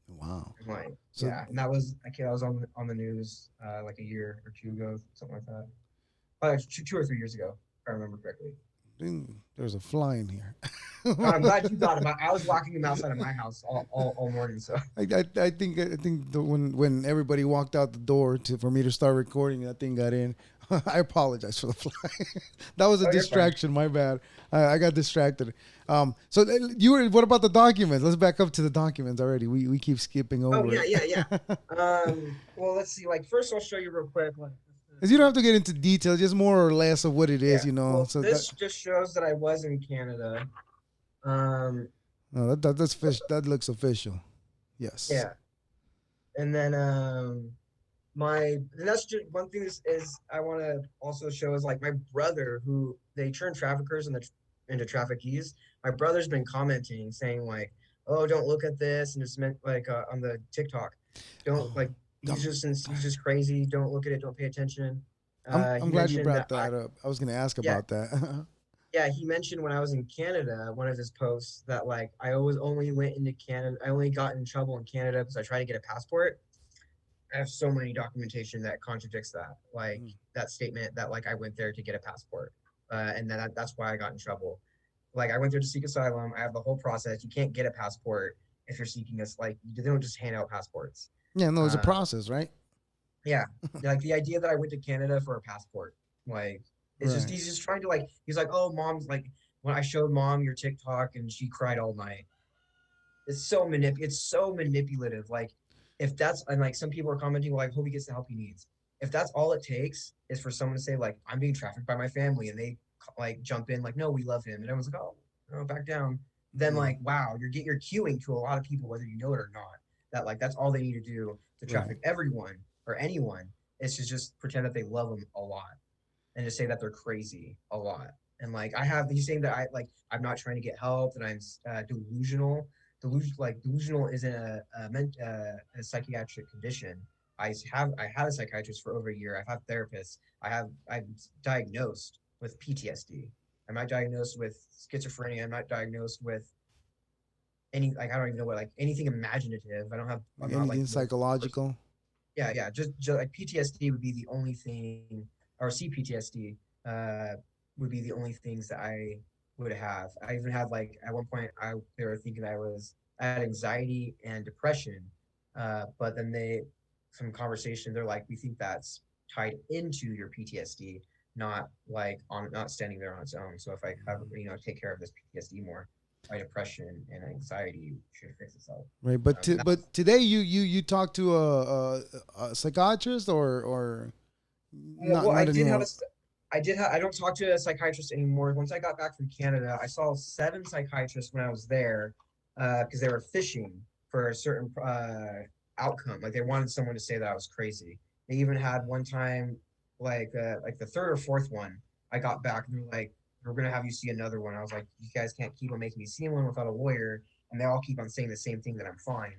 Wow. I'm like, So yeah. And that was a kid I was on the news like a year or two ago, something like that. Two or 3 years ago, if I remember correctly. there's a fly in here. God, I'm glad you got him. I was locking him outside of my house all morning. So I think when everybody walked out the door for me to start recording, that thing got in. I apologize for the fly. That was a oh, you're fine. distraction. My bad. I got distracted. So you were. What about the documents? Let's back up to the documents already. We keep skipping Oh over yeah, it. yeah, yeah. Well, let's see. Like first, I'll show you real quick. Like, Because you don't have to get into detail, just more or less of what it is, yeah. Well, So that this just shows that I was in Canada. Um, no, that's fish. That looks official. Yes. yeah, and then and that's just one thing is I want to also show is like my brother who they turn traffickers into traffickees. My brother's been commenting saying like, oh, don't look at this, and it's meant like on the TikTok, don't Oh. like. I'm, he's just crazy. Don't look at it. Don't pay attention. I'm He glad you mentioned that brought that up. I was going to ask yeah, about that. yeah, he mentioned when I was in Canada, one of his posts that like I always only went into Canada. I only got in trouble in Canada because I tried to get a passport. I have so many documentation that contradicts that, like that statement that like I went there to get a passport, and that's why I got in trouble. Like I went there to seek asylum. I have the whole process. You can't get a passport if you're seeking this. Like they don't just hand out passports. Yeah, no, it's a Uh, process, right? yeah, like the idea that I went to Canada for a passport, like it's just Right, he's just trying to like he's like, oh, mom's like when I showed mom your TikTok and she cried all night. It's so manipulative. Like if that's and like some people are commenting like, hope he gets the help he needs. If that's all it takes is for someone to say like I'm being trafficked by my family and they like jump in like no we love him and everyone's like oh back down. Then yeah, like wow you're queuing to a lot of people whether you know it or not. That like that's all they need to do to right. traffic everyone or anyone is to just pretend that they love them a lot and just say that they're crazy a lot. And like I have, he's saying that I'm not trying to get help, that I'm delusional. Delusional isn't a psychiatric condition. I had a psychiatrist for over a year. I've had therapists. I'm diagnosed with PTSD. I'm not diagnosed with schizophrenia. I'm not diagnosed with any like I don't even know what like anything imaginative. I don't have. I'm not like Anything the person. psychological? Yeah, just like PTSD would be the only thing, or CPTSD uh, would be the only things that I would have. I even had like at one point they were thinking I had anxiety and depression, but then some conversation they're like we think that's tied into your PTSD, not like on not standing there on its own. So if I have take care of this PTSD more, my depression and anxiety should fix itself. Right, but And that was but today you talk to a psychiatrist or well, not anymore. I don't talk to a psychiatrist anymore. Once I got back from Canada, I saw 7 psychiatrists when I was there because they were fishing for a certain outcome. Like they wanted someone to say that I was crazy. They even had one time, like the third or fourth one, I got back and they're like, "We're gonna have you see another one." I was like, "You guys can't keep on making me see one without a lawyer." And they all keep on saying the same thing that I'm fine.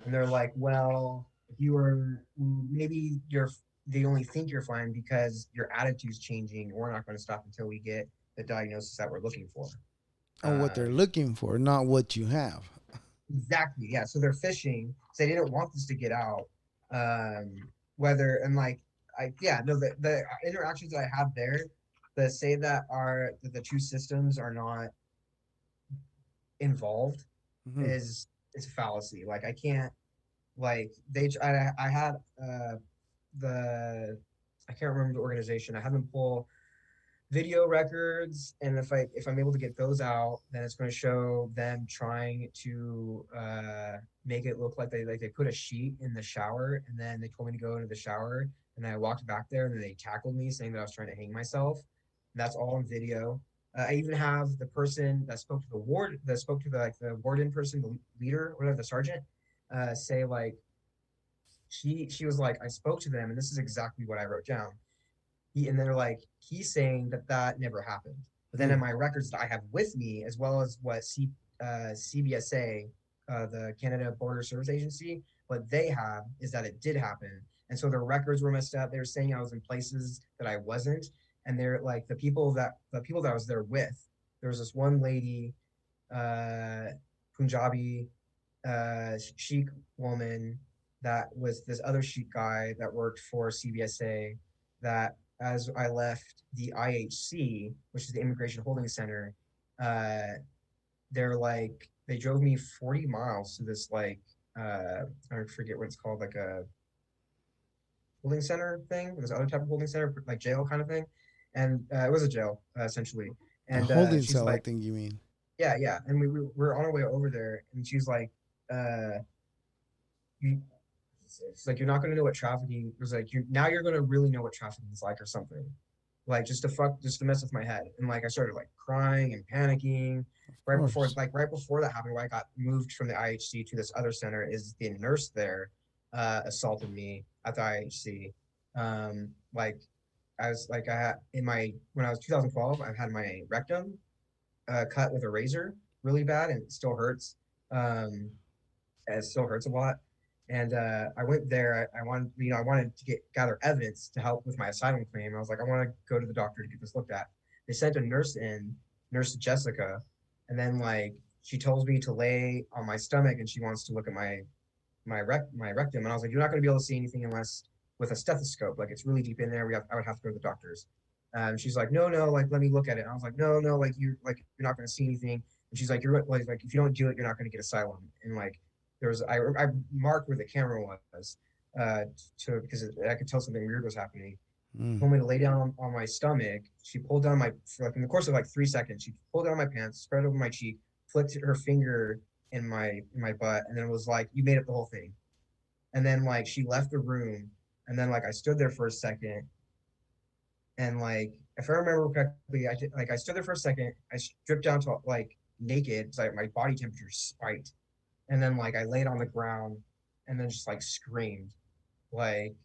And they're like, "Well, if you were maybe you're they only think you're fine because your attitude's changing. We're not going to stop until we get the diagnosis that we're looking for." Oh, what they're Um, looking for, not what you have. exactly. Yeah. So they're fishing. So they didn't want this to get out. Whether and like yeah no the interactions that I have there that say that the two systems are not involved Hmm. is fallacy. Like I can't like I had the I can't remember the organization. I had them pull video records, and if I'm able to get those out, then it's going to show them trying to make it look like they put a sheet in the shower, and then they told me to go into the shower, and then I walked back there, and then they tackled me, saying that I was trying to hang myself. And that's all on video. I even have the person that spoke to the ward, that spoke to the warden person, the leader, whatever, the sergeant, say like she was like, I spoke to them, and this is exactly what I wrote down. And they're like, he's saying that that never happened. But then in my records that I have with me, as well as what CBSA, the Canada Border Service Agency, what they have is that it did happen. And so their records were messed up. They were saying I was in places that I wasn't. And they're like the people that I was there with. There was this one lady, uh, Punjabi Sheik woman that was this other Sheik guy that worked for CBSA that as I left the IHC, which is the Immigration Holding Center, uh, they drove me 40 miles to this I forget what it's called, like a holding center thing, this other type of holding center, like jail kind of thing. And it was a jail, essentially. A And holding she's cell, I like, think you mean. yeah. And we're on our way over there, and she's like, uh, you, it's like you're not gonna know what trafficking. It was like you're gonna really know what trafficking is like or something. Like just to mess with my head. And like I started like crying and panicking. Of course. Right before that happened, where I got moved from the IHC to this other center, is the nurse there assaulted me at the IHC. Like I was like I had in my when I was 2012, I had my rectum cut with a razor really bad, and it still hurts. Um, it still hurts a lot. And I went there. I wanted, I wanted to gather evidence to help with my asylum claim. I was like, I want to go to the doctor to get this looked at. They sent a nurse in, Nurse Jessica, and then like she tells me to lay on my stomach, and she wants to look at my rectum. And I was like, you're not going to be able to see anything unless with a stethoscope. Like it's really deep in there. I would have to go to the doctors. She's like, no, no, like let me look at it. And I was like, no, no, like you're not going to see anything. And she's like, you're like if you don't do it, you're not going to get asylum. And like there was I marked where the camera was to because I could tell something weird was happening. Mm. Told me to lay down on my stomach. She pulled down my for like in the course of like 3 seconds. She pulled down my pants, spread over my cheek, flicked her finger in my butt, and then was like, "You made up the whole thing." And then like she left the room, and then like I stood there for a second, and like if I remember correctly, I stood there for a second. I stripped down to like naked, so like my body temperature spiked, and then like I laid on the ground, and then just like screamed, like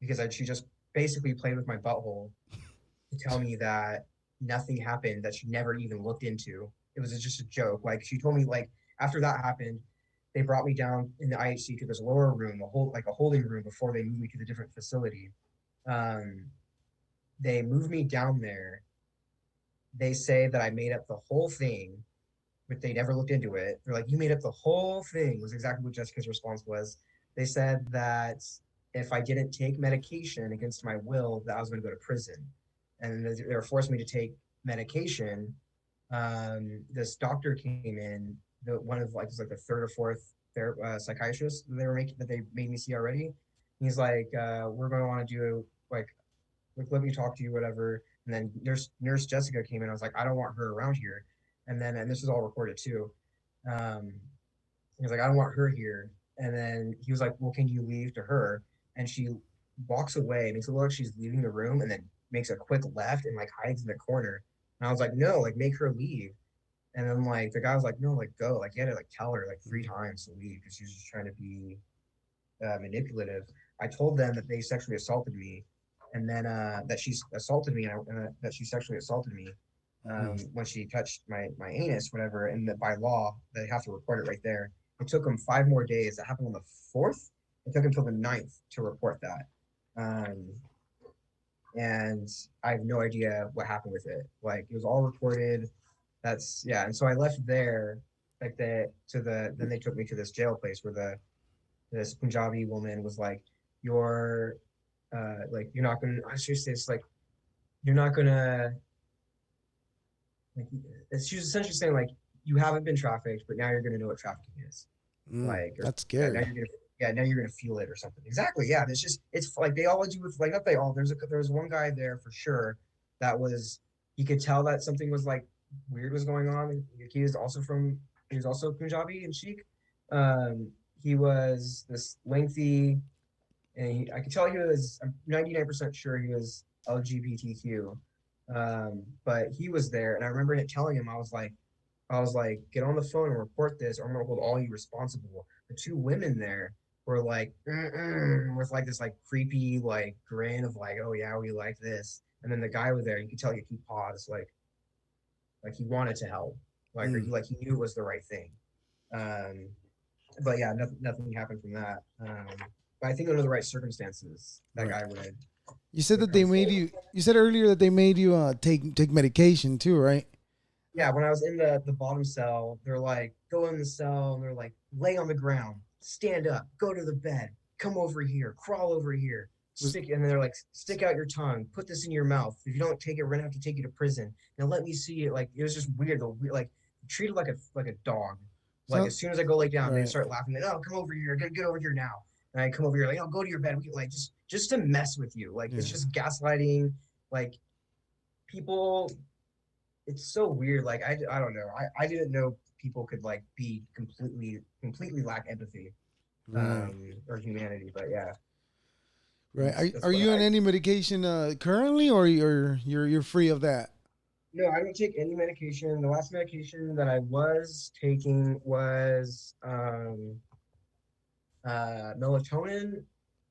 because she just basically played with my butthole to tell me that nothing happened, that she never even looked into. It was just a joke. Like she told me like after that happened, they brought me down in the IHC to this lower room, a holding room before they moved me to the different facility. Um, they moved me down there. They say that I made up the whole thing, but they never looked into it. They're like, "You made up the whole thing," was exactly what Jessica's response was. They said that if I didn't take medication against my will, that I was going to go to prison, and they were forcing me to take medication. This doctor came in, one of like it was like the third or fourth psychiatrist that they made me see already. He's like, "We're going to want to do like let me talk to you, whatever." And then Nurse Jessica came in. I was like, I don't want her around here. And this is all recorded too. Um, he was like, I don't want her here. And then he was like, well, can you leave to her? And she walks away, makes it look like she's leaving the room, and then makes a quick left and like hides in the corner. And I was like, no, like make her leave. And then like the guy was like, no, like go. Like he had to like tell her like 3 times to leave because she was just trying to be manipulative. I told them that they sexually assaulted me, and then that she assaulted me, and that she sexually assaulted me Mm. when she touched my anus, whatever. And that by law they have to report it right there. It took them 5 more days. That happened on the 4th. It took until the 9th to report that. Um, and I have no idea what happened with it. Like it was all recorded. That's yeah. And so I left there, like then they took me to this jail place where this Punjabi woman was like, "You're like you're not gonna." I should say it's like you're not gonna. Like, she was essentially saying like you haven't been trafficked, but now you're gonna know what trafficking is. Mm. Like, or That's yeah, now scary. you're gonna now you're gonna feel it or something. Exactly. Yeah. It's like they all do with like not they all. There was one guy there for sure that was he could tell that something was like weird was going on. He was also Punjabi and Sikh. Um, he was this lengthy and I could tell he was. I'm 99% sure he was LGBTQ. But he was there, and I remember telling him, I was like, get on the phone and report this, or I'm gonna hold all you responsible. The two women there were like, with like this like creepy like grin of like, oh yeah, we like this. And then the guy was there, you could tell he paused, like he wanted to help, or Mm. he knew it was the right thing. Um, but yeah, nothing happened from that. But I think under the right circumstances, that Right. guy You said would that they come made forward. you. You said earlier that they made you take medication too, right? Yeah, when I was in the bottom cell, they're like, go in the cell, and they're like, lay on the ground, stand up, go to the bed, come over here, crawl over here, Was and they're like, stick out your tongue, put this in your mouth. If you don't take it, we're gonna have to take you to prison. Now let me see it. Like it was just weird. Like treated like a dog. Like sound as soon as I go lay down, they right? start laughing. Like, oh, come over here, get over here now. And I come over here, like, oh, go to your bed. Like just to mess with you. Like Yeah. it's just gaslighting. Like people it's so weird. Like I don't know. I didn't know people could like be completely lack empathy Right. or humanity. But yeah, Right. that's Are what you on I. any medication currently, or you're free of that? No, I don't take any medication. The last medication that I was taking was melatonin,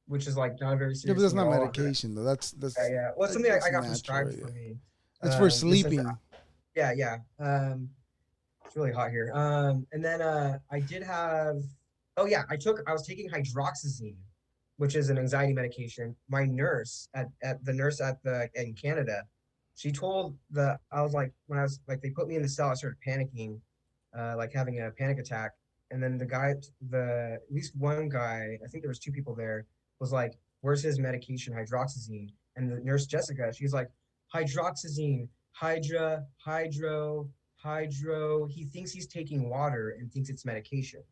which is like not a very Yeah, but serious that's thing at not all. medication though. Yeah, yeah. Well, it's something I That's got natural. prescribed for Yeah. me. That's for In the sense that sleeping. yeah, yeah. It's really hot here. And then I did have Oh yeah, I was taking hydroxyzine, which is an anxiety medication. My nurse at the nurse at the in Canada, she told the I was like when I was like they put me in the cell, I started panicking, like having a panic attack. And then the at least one guy, I think there was two people there, was like, "Where's his medication, hydroxyzine?" And the nurse Jessica, she's like, "Hydroxyzine, hydro. He thinks he's taking water and thinks it's medication."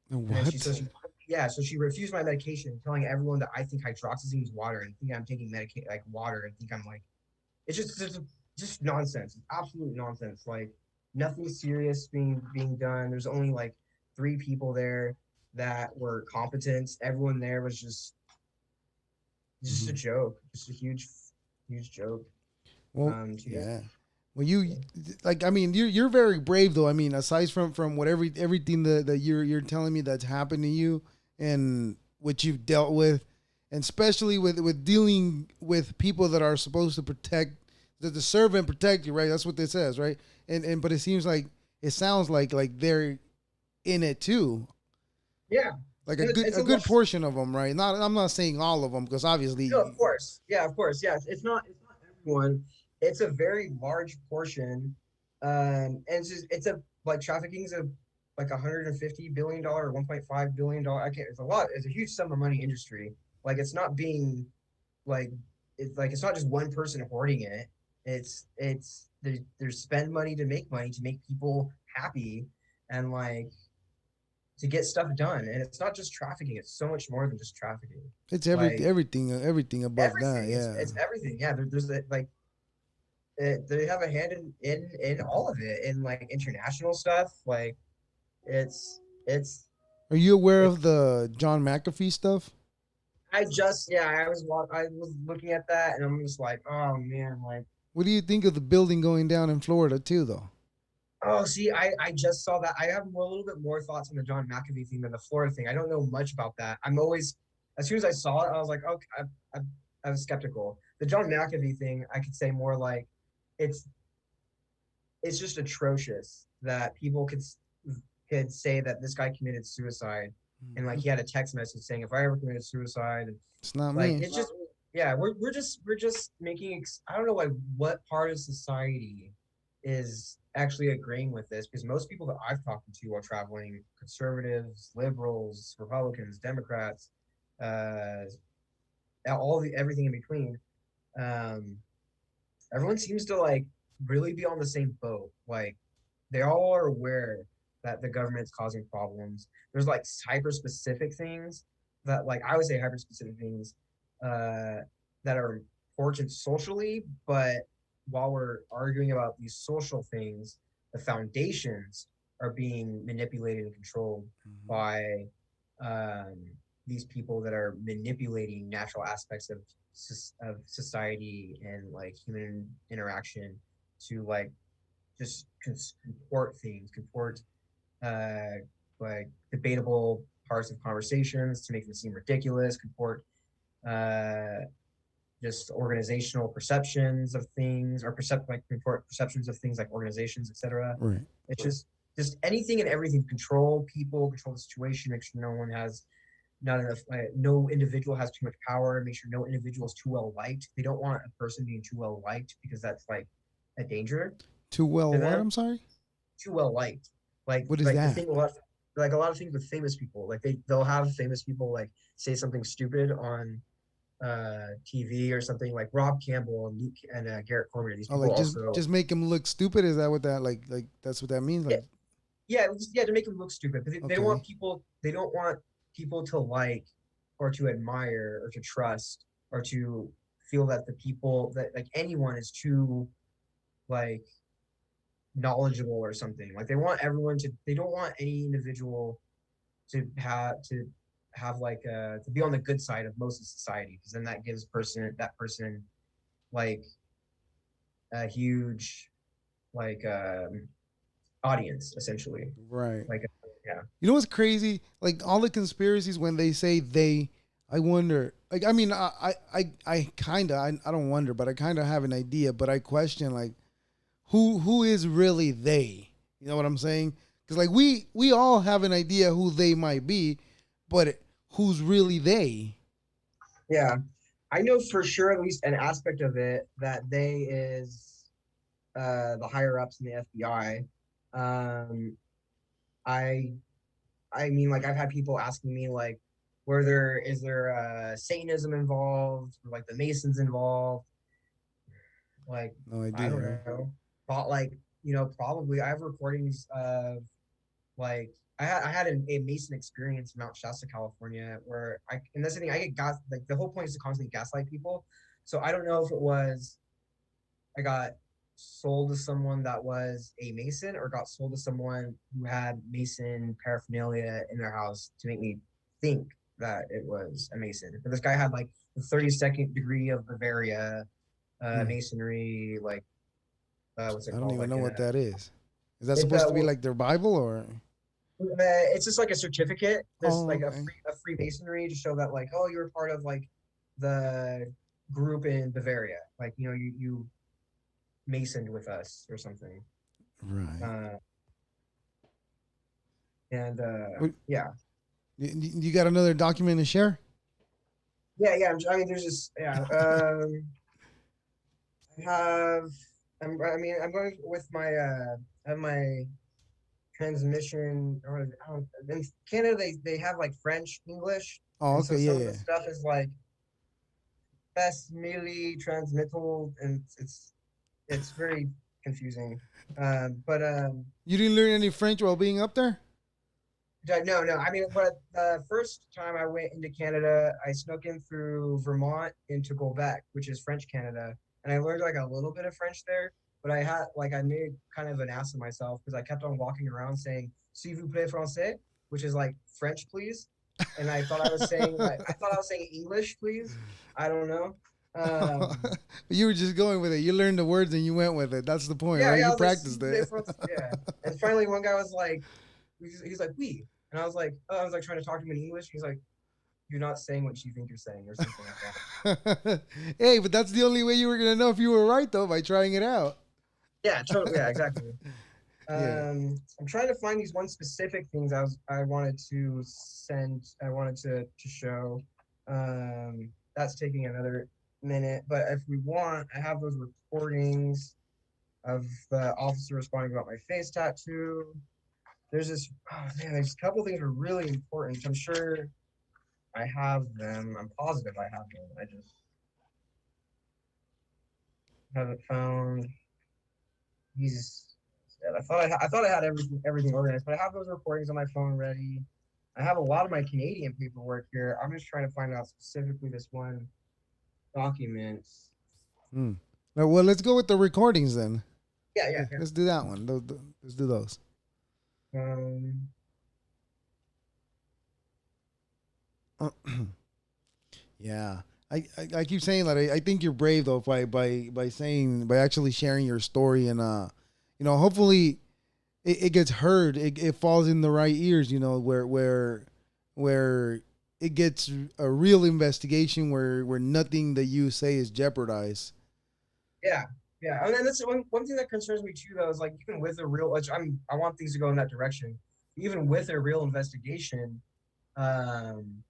And then What? yeah, so she refused my medication, telling everyone that I think hydroxyzine is water and think I'm taking medication like water and think I'm like, it's just nonsense. It's absolute nonsense. Like nothing serious being done. There's only like three people there that were competent. Everyone there was just a Hmm. joke, just a huge joke. Well, Yeah, yeah. Well, you like. I mean, you're very brave, though. I mean, aside from what everything that you're telling me that's happened to you and what you've dealt with, and especially with dealing with people that are supposed to protect, that to serve and protect you, right? That's what this says, right? And but it seems like it sounds like they're in it too, yeah. like And a it's a lot. good portion of them, right? Not I'm not saying all of them because No, obviously, of course. Yeah, of course. Yeah, it's not everyone. It's a very large portion. And it's a like trafficking is a like $150 billion or $1.5 billion. I can't. It's a lot. It's a huge sum of money industry. Like it's not being like it's not just one person hoarding it. It's there's spend money to make people happy and like to get stuff done. And it's not just trafficking. It's so much more than just trafficking. it's Like everything above that, everything. yeah. It's everything. Yeah, there's like they have a hand in all of it, in like international stuff. Like it's Are you aware it. of the John McAfee stuff? I was looking at that and I'm just like, oh man, like What do you think of the building going down in Florida too, though? oh see, I just saw that. I have more, a little bit more thoughts on the John McAfee thing than the Florida thing. I don't know much about that. I'm always as soon as I saw it, I was like, okay, I was skeptical. The John McAfee thing, I could say more like it's it's just atrocious that people could say that this guy committed suicide and like Mhm. he had a text message saying if I ever committed suicide and It's not like me. it's just yeah we're just making I don't know like what part of society is actually agreeing with this because most people that I've talked to while traveling, conservatives, liberals, Republicans, Democrats, uh all the everything in between, um everyone seems to like really be on the same boat. Like they all are aware that the government's causing problems. There's like hyper specific things that like I would say hyper specific things uh, that are important socially, but while we're arguing about these social things, the foundations are being manipulated and controlled Mhm. by um, these people that are manipulating natural aspects of society and like human interaction to like just comport things, comport uh, like debatable parts of conversations to make them seem ridiculous, comport uh, just organizational perceptions of things or comport perceptions of things like organizations, etc. Right. It's just anything and everything. Control people, control the situation, make sure no one has not enough no individual has too much power, make sure no individual is too well liked. They don't want a person being too well liked because that's like a danger Too well, to what? them. I'm sorry. Too well liked. What is Like the that? thing like a lot of things with famous people. Like they'll have famous people like say something stupid on TV or something like Rob Campbell and Luke and Garrett Cormier. These Oh, people like also just make him look stupid. Is that what that like? That's what that means. yeah Like, yeah to make them look stupid. But they don't okay, want people to like or to admire or to trust or to feel that the people that like anyone is too like knowledgeable or something. Like they want everyone to they don't want any individual to have like to be on the good side of most of society because then that gives person like a huge like audience essentially right. like yeah You know what's crazy? Like all the conspiracies when they say they, I wonder. Like I mean, I kind of I don't wonder, but I kind of have an idea, but I question like who is really they? You know what I'm saying? Because like we all have an idea who they might be, but who's really they? Yeah, I know for sure at least an aspect of it that they is the higher ups in the FBI. Um, I I mean, like I've had people asking me like, were there is there Satanism involved, or, like the Masons involved? Like No I idea, don't right? know, but like probably I have recordings of like I had a Mason experience in Mount Shasta, California, where and that's the thing I get gas like the whole point is to constantly gaslight people. So I don't know if it was I got sold to someone that was a Mason or got sold to someone who had Mason paraphernalia in their house to make me think that it was a Mason. But this guy had like the 32nd degree of Bavaria Hmm. masonry, like what's it I don't called? even Like know what that is. Is that it's supposed to be like their Bible or? it's just like a certificate. There's Oh, like okay. a Freemasonry to show that like oh you were part of like the group in Bavaria, like you masoned with us or something. Right. Uh, and What, yeah, you got another document to share? yeah. I mean, there's just yeah. I have. I mean, I'm going with my. I have my transmission. Or I don't, in Canada, they have like French, English, Oh, and so okay. Yeah, some of the yeah. stuff is like best mealy transmittal, and it's very confusing. But You didn't learn any French while being up there? No, no. I mean, but the first time I went into Canada, I snuck in through Vermont into Quebec, which is French Canada, and I learned like a little bit of French there. But I made kind of an ass of myself because I kept on walking around saying "S'il vous plaît français," which is like French, please, and I thought I was saying English, please. I don't know. Um, You were just going with it. You learned the words and you went with it. That's the point, yeah, right? yeah. I You was like "S'il practiced vous plaît it. français," yeah. And finally, one guy was like, he's like "Oui," and I was like, oh, I was like trying to talk to him in English. He's like, "You're not saying what you think you're saying," or something like that. Hey, but that's the only way you were gonna know if you were right, though, by trying it out. Yeah, totally. Yeah, exactly. Yeah. I'm trying to find these one specific things I wanted to send. I wanted to show. That's taking another minute, but if we want, I have those recordings of the officer responding about my face tattoo. There's this. Oh man, there's a couple things that are really important. I'm sure I have them. I'm positive I have them. I just haven't found. He's. I thought I had everything organized, but I have those recordings on my phone ready. I have a lot of my Canadian paperwork here. I'm just trying to find out specifically this one document. Hmm. Now, well, let's go with the recordings then. Yeah, yeah, Yeah, let's do that one. Let's do those. yeah. Yeah. I keep saying that I think you're brave though by saying by actually sharing your story and hopefully it gets heard, it falls in the right ears, where it gets a real investigation where nothing that you say is jeopardized. Yeah, yeah. And then that's one thing that concerns me too, though, is like even with a real, which I want things to go in that direction. Even with a real investigation, um,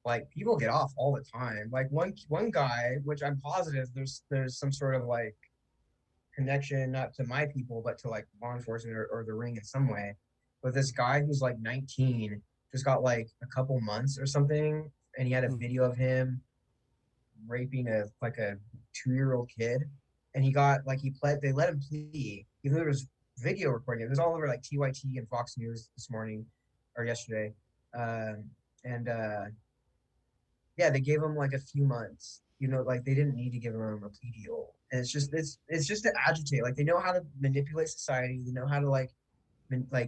like people get off all the time. Like one guy, which I'm positive there's some sort of like connection, not to my people, but to like law enforcement or the ring in some way. But this guy who's like 19 just got like a couple months or something, and he had a Hmm. video of him raping a 2-year old kid, and he got like he pled. They let him plea, even though there was video recording. It was all over like TYT and Fox News this morning or yesterday, and yeah, they gave him like a few months. Like they didn't need to give him a plea deal, and it's just to agitate. Like they know how to manipulate society. They know how to like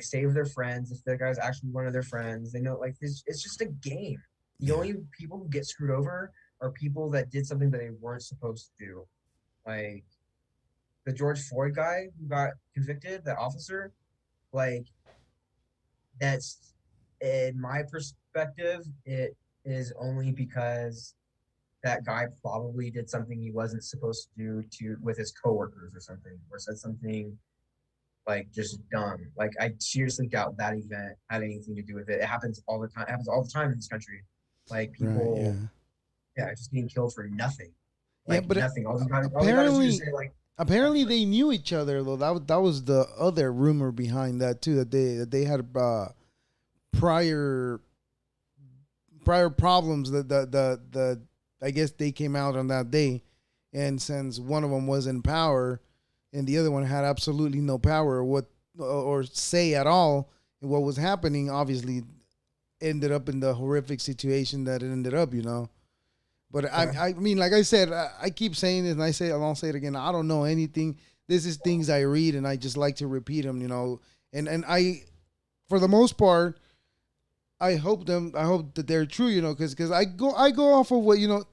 save their friends if the guy's actually one of their friends. They know like it's just a game. The Yeah. only people who get screwed over are people that did something that they weren't supposed to do. Like the George Floyd guy who got convicted, the officer, like that's in my perspective, it is only because that guy probably did something he wasn't supposed to do to with his coworkers or something, or said something like just dumb. Like I seriously doubt that event had anything to do with it. It happens all the time. It happens all the time in this country. Like Right. people, Yeah. yeah, just getting killed for nothing. Yeah. Like But nothing. All they got to do is apparently, say like, apparently they knew each other though. That was the other rumor behind that too. That they had prior prior problems. The I guess they came out on that day, and since one of them was in power, and the other one had absolutely no power or say at all in what was happening, obviously ended up in the horrific situation that it ended up. You know. But okay, I mean, like I said, I keep saying it, and I'll say it again. I don't know anything. This is things I read, and I just like to repeat them, you know. And I, for the most part, I hope them. I hope that they're true, you know, because I go off of what you know.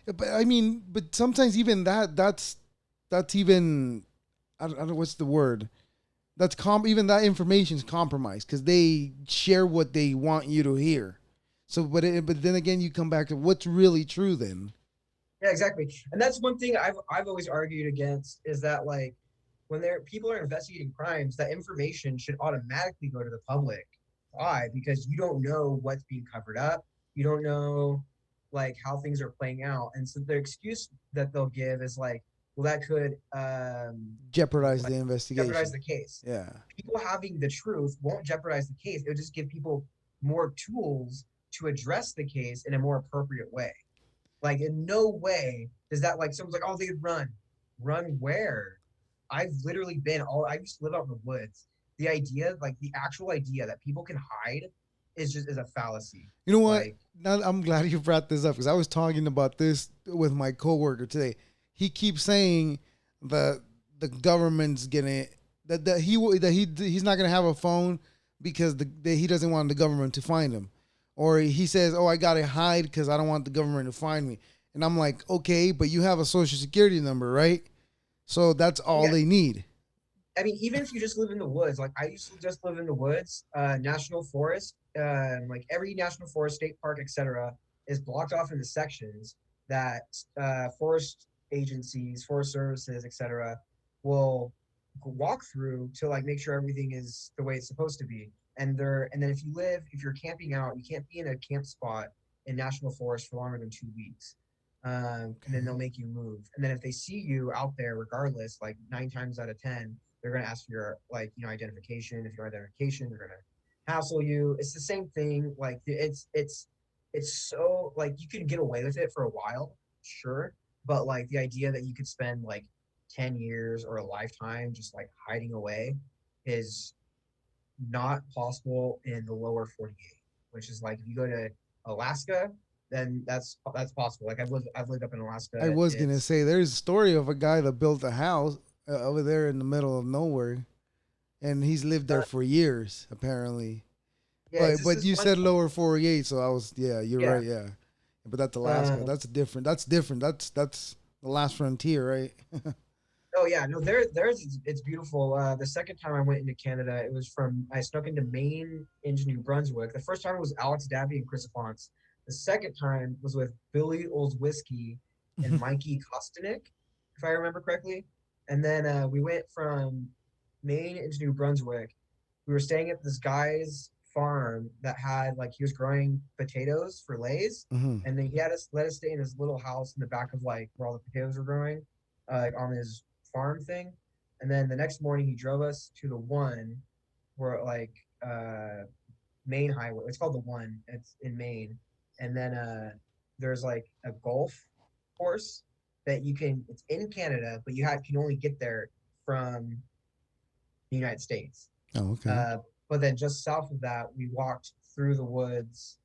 But I mean, but sometimes even that's even I don't know what's the word. That's even that information is compromised because they share what they want you to hear. So, but then again, you come back to what's really true then. yeah, exactly. And that's one thing I've always argued against is that like when there people are investigating crimes, that information should automatically go to the public. Why? Because you don't know what's being covered up. You don't know like how things are playing out. And so the excuse that they'll give is like, well, that could Jeopardize like the jeopardize investigation. the case. Yeah. People having the truth won't jeopardize the case. It'll just give people more tools to address the case in a more appropriate way. Like in no way does that like someone's like, oh, they could run. Run where? I've literally been all I used to live out in the woods. The idea, like the actual idea that people can hide is a fallacy. You know what? Like, Now I'm glad you brought this up because I was talking about this with my coworker today. He keeps saying that the government's gonna he's not gonna have a phone because he doesn't want the government to find him, or he says, "Oh, I gotta hide because I don't want the government to find me." And I'm like, "Okay, but you have a social security number, right? So that's all yeah, they need." I mean, even if you just live in the woods, like I used to just live in the woods, national forest, like every national forest, state park, etc., is blocked off into sections that forest agencies, forest services, etc., will walk through to like make sure everything is the way it's supposed to be. And then if you're camping out, you can't be in a camp spot in national forest for longer than 2 weeks. And then they'll Okay. make you move. And then if they see you out there, regardless, like 9 times out of 10, they're going to ask for your like identification. If your identification, they're going to hassle you. It's the same thing. Like it's so like you can get away with it for a while, sure, but like the idea that you could spend like 10 years or a lifetime just like hiding away is not possible in the lower 48, which is like if you go to Alaska, then that's possible. Like I've lived up in I Alaska. was gonna It's say there's a story of a guy that built a house over there in the middle of nowhere, and he's lived there not for years apparently. yeah. It's just But this you one. said lower 48, so I was yeah, you're Yeah. right, yeah. But that's Alaska. Um, That's different. That's different. That's the last frontier, right? Oh yeah, no, there's it's beautiful. The second time I went into Canada, it was from I snuck into Maine, into New Brunswick. The first time it was Alex Dabby and Chris Fonts. The second time was with Billy Old Whiskey and Mikey Kostanek, if I remember correctly. And then we went from Maine into New Brunswick. We were staying at this guy's farm that had like he was growing potatoes for Lay's, Hmm. and then he had us let us stay in his little house in the back of like where all the potatoes were growing, like on his farm thing. And then the next morning he drove us to the one where like Maine highway. It's called the one. It's in Maine. And then there's like a golf course that you can it's in Canada, but can only get there from the United States. Oh, okay. Uh, but then just south of that, we walked through the woods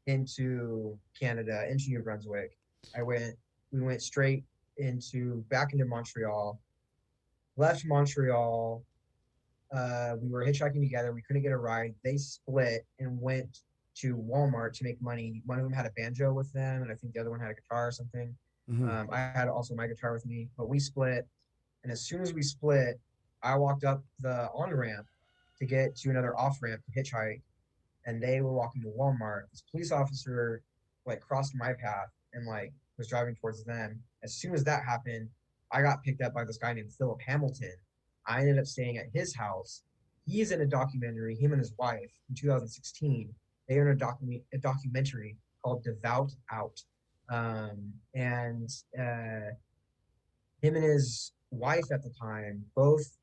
into Canada, into New Brunswick. I went we went straight into back into Montreal, left Montreal. We were hitchhiking together. We couldn't get a ride. They split and went to Walmart to make money. One of them had a banjo with them, and I think the other one had a guitar or something. Hmm. I had also my guitar with me, but we split. And as soon as we split, I walked up the on ramp to get to another off ramp to hitchhike, and they were walking to Walmart. This police officer like crossed my path and like was driving towards them. As soon as that happened, I got picked up by this guy named Philip Hamilton. I ended up staying at his house. He's in a documentary, him and his wife in 2016. They are in a documentary called Devout Out. And him and his wife at the time both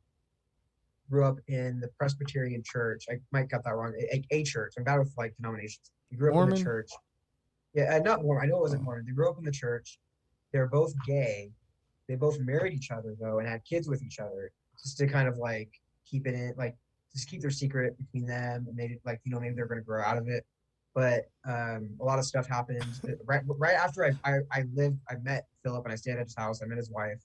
grew up in the Presbyterian church. I might got that wrong. A church. I'm bad with like denominations. He grew up in the Mormon. church. Yeah, not Mormon. I know it wasn't Oh, Mormon. They grew up in the church. They're both gay. They both married each other though and had kids with each other just to kind of like keep it in, like just keep their secret between them. And they like, maybe they're going to grow out of it. But a lot of stuff happened right after I met Philip and I stayed at his house. I met his wife.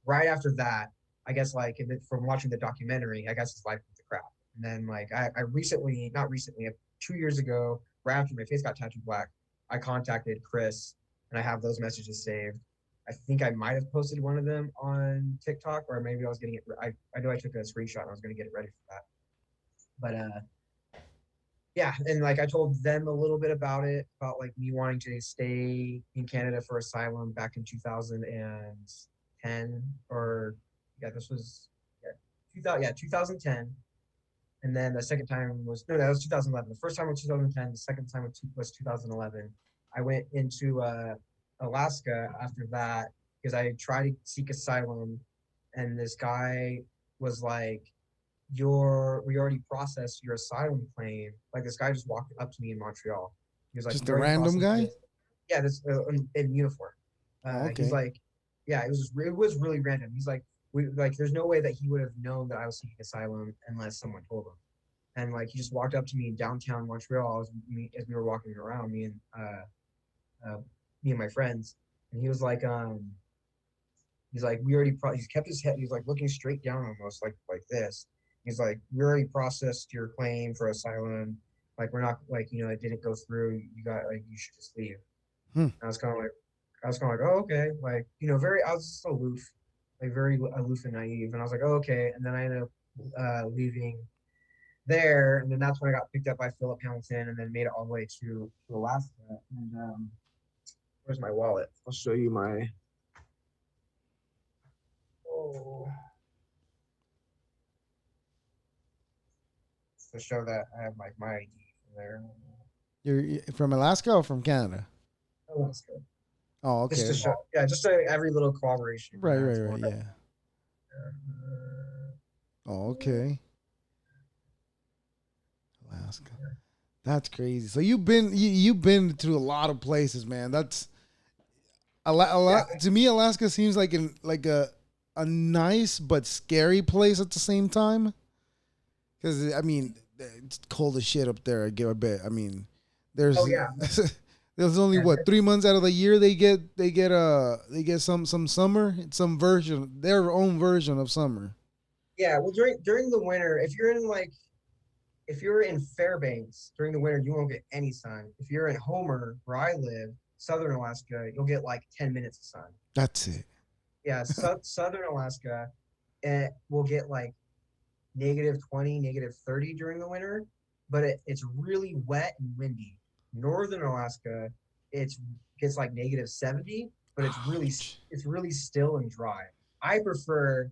Right after that, I guess like from watching the documentary, I guess his life went to crap. And then like I recently, not recently, 2 years ago, right after my face got tattooed black, I contacted Chris and I have those messages saved. I think I might have posted one of them on TikTok, or maybe I was getting it. I know I took a screenshot and I was going to get it ready for that. But yeah, and like I told them a little bit about it, about like me wanting to stay in Canada for asylum back in 2010, or yeah, this was yeah, 2000, yeah, 2010. And then the second time was no, that was 2011. The first time was 2010. The second time was 2011. I went into Alaska after that because I tried to seek asylum, and this guy was like, we already processed your asylum claim. Like this guy just walked up to me in Montreal. He was like, just we a already random processed guy. this. Yeah, this in uniform. Oh, He's okay. like, yeah, it was really random. He's like, we like, there's no way that he would have known that I was seeking asylum unless someone told him. And like, he just walked up to me in downtown Montreal as we were walking around, me and my friends, and he's like, he's kept his head. He's like looking straight down almost like this. He's like, we already processed your claim for asylum. Like, we're not like, it didn't go through. You got like, you should just leave. Hmm. And I was kind of like, oh, okay. Like, I was just aloof, like very aloof and naive. And I was like, oh, okay. And then I ended up leaving there. And then that's when I got picked up by Philip Hamilton and then made it all the way to Alaska. And where's my wallet? I'll show you my, oh, to show that I have like my ID from there. You're from Alaska or from Canada? Alaska. Oh, Just to okay. show, yeah, just to every little corroboration. Right, right, That's right. one. Yeah. Oh, okay. Alaska. That's crazy. So you've been to a lot of places, man. That's a Yeah. lot to me. Alaska seems like a nice but scary place at the same time. Because I mean, it's cold as shit up there. I give a bit. I mean, Oh there's yeah. there's only Yeah. what 3 months out of the year they get some summer, some version, their own version of summer. Yeah. Well, during the winter, if you're in Fairbanks during the winter, you won't get any sun. If you're in Homer, where I live, southern Alaska, you'll get like 10 minutes of sun. That's it. Yeah, southern Alaska, will get like -20, -30 during the winter, but it's really wet and windy. Northern Alaska, it's gets like -70, but Ouch. it's really still and dry. I prefer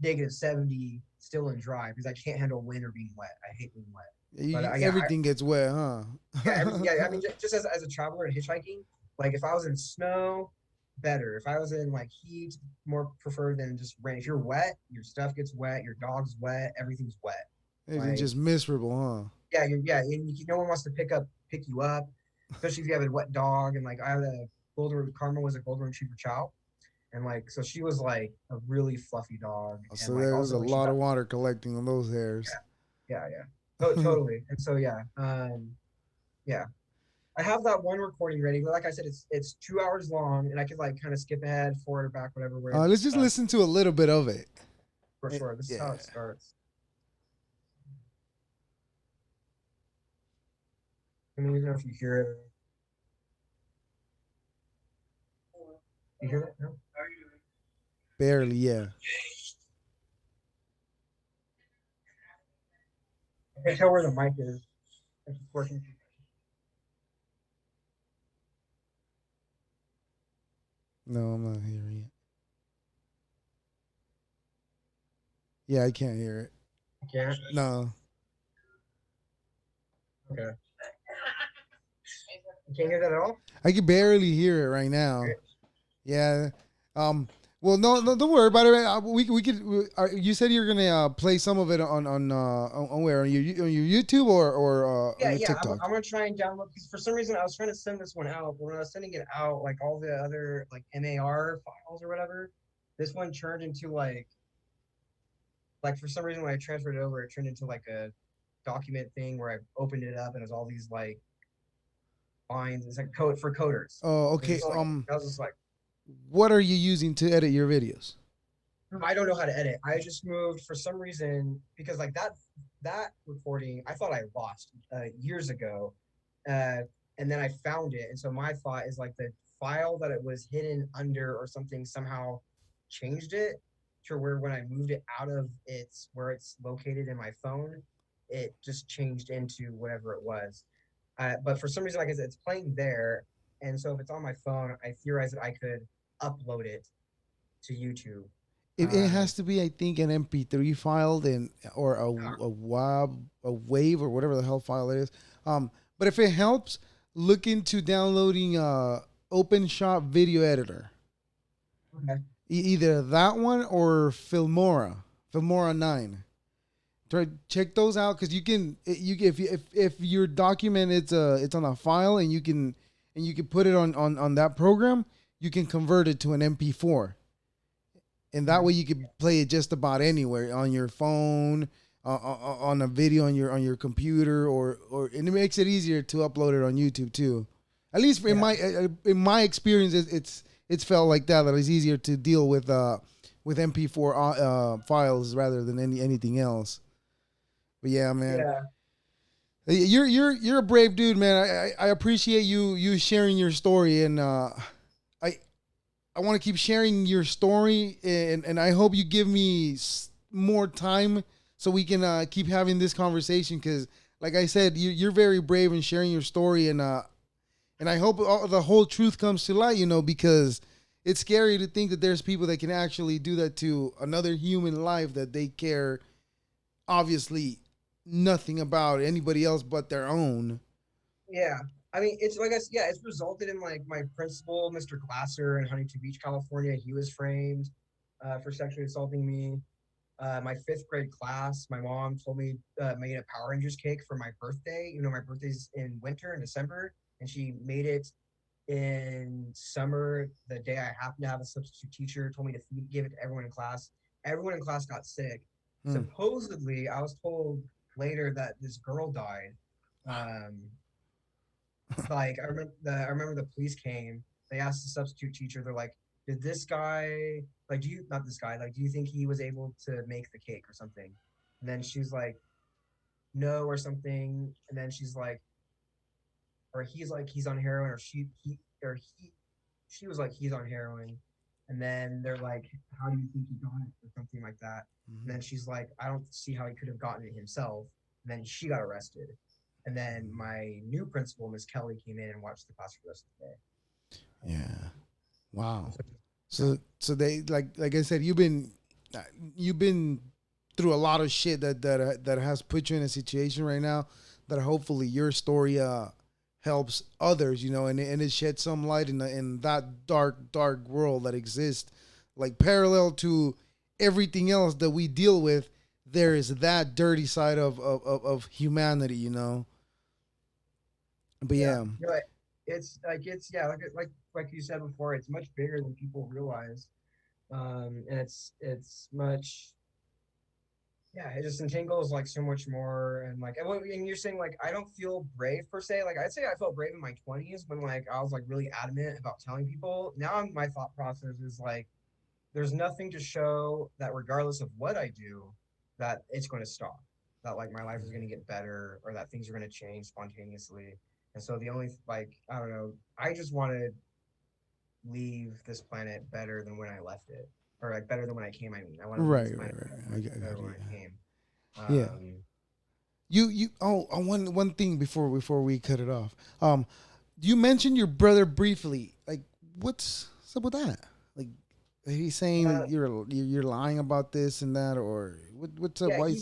-70 still and dry because I can't handle winter being wet. I hate being wet. But yeah, Everything gets wet, huh? yeah. I mean, just as a traveler and hitchhiking, like if I was in snow, better. If I was in like heat, more preferred than just rain. If you're wet, your stuff gets wet, your dog's wet, everything's wet. Everything's Like just miserable, yeah, and no one wants to pick you up, especially if you have a wet dog. And like I had a golden Karma was a golden retriever chow, and like so she was like a really fluffy dog, huh? and So like there's also a when she lot got of water collecting on those hairs. yeah. Oh, totally. And so yeah, yeah. I have that one recording ready, but like I said, it's 2 hours long, and I could like kind of skip ahead, forward or back, whatever, where it's Let's just best listen to a little bit of it. for sure. This is how Yeah. it starts. I mean, even if you hear it, you hear it? No? Barely, yeah. I can tell where the mic is. If it's working. No, I'm not hearing it. Yeah, I can't hear it. You can't. No, Okay. You can't hear that at all. I can barely hear it right now. Okay. Yeah. Um. Well, no, don't worry about it. We could. You said you're gonna play some of it on where on your YouTube or on Yeah, your yeah. I'm, TikTok. I'm gonna try and download because for some reason I was trying to send this one out, but when I was sending it out, like all the other like MAR files or whatever, this one turned into like for some reason when I transferred it over, it turned into like a document thing where I opened it up and it was all these like lines. It's like code for coders. Oh, It was okay. just like I was just like, What are you using to edit your videos? I don't know how to edit. I just moved for some reason because like that recording I thought I lost years ago, uh, and then I found it. And so my thought is like the file that it was hidden under or something somehow changed it to where when I moved it out of its where it's located in my phone, it just changed into whatever it was. But for some reason, like I said, it's playing there, and so if it's on my phone, I theorize that I could upload it to YouTube. It has to be, I think, an MP3 file then, or Uh, a wave, or whatever the hell file it is. But if it helps, look into downloading OpenShot Video Editor. okay. Either that one or Filmora 9. Try check those out because you can if your document it's on a file and you can put it on that program, you can convert it to an MP4, and that Okay. way you can play it just about anywhere on your phone, on a video on your computer, or and it makes it easier to upload it on YouTube too. At least Yeah. in my experience, it's felt like that it's easier to deal with MP4 files rather than anything else. But yeah, man, Yeah. you're a brave dude, man. I appreciate you sharing your story, and I I want to keep sharing your story, and I hope you give me more time so we can keep having this conversation. Because, like I said, you're very brave in sharing your story, and I hope the whole truth comes to light. Because it's scary to think that there's people that can actually do that to another human life that they care obviously nothing about anybody else but their own. Yeah. I mean, it's like I said, yeah, it's resulted in like my principal, Mr. Glasser in Huntington Beach, California. He was framed for sexually assaulting me. My fifth grade class, my mom told me made a Power Rangers cake for my birthday. My birthday's in winter in December, and she made it in summer. The day I happened to have a substitute teacher told me to give it to everyone in class. Everyone in class got sick. Hmm. Supposedly, I was told later that this girl died. Um, like I remember the police came. They asked the substitute teacher. They're like, "Did this guy like do you not this guy like do you think he was able to make the cake or something?" And then she's like, "No" or something. And then she's like, or he's like he's on heroin, or she was like he's on heroin. And then they're like, "How do you think he got it?" or something like that. And then she's like, "I don't see how he could have gotten it himself." And then she got arrested. And then my new principal, Miss Kelly, came in and watched the class for the rest of the day. Yeah. Wow. So, yeah, So they like I said, you've been through a lot of shit that has put you in a situation right now that hopefully your story helps others, and it sheds some light in that dark world that exists, like parallel to everything else that we deal with. There is that dirty side of humanity. But yeah, yeah, it's like it's yeah, like you said before, it's much bigger than people realize, and it's much yeah, it just entangles like so much more. And like and you're saying like I don't feel brave per se. Like I'd say I felt brave in my 20s when like I was like really adamant about telling people. Now my thought process is like there's nothing to show that regardless of what I do, that it's going to stop. That like my life is going to get better or that things are going to change spontaneously. And so the only like I don't know, I just want to leave this planet better than when I left it, or like better than when I came. I mean, I want to leave this planet right. I better got when you. I came. Yeah. Um, One thing before we cut it off. You mentioned your brother briefly. Like, what's up with that? Like, He's saying Uh, you're lying about this and that, or what's up? yeah, Why?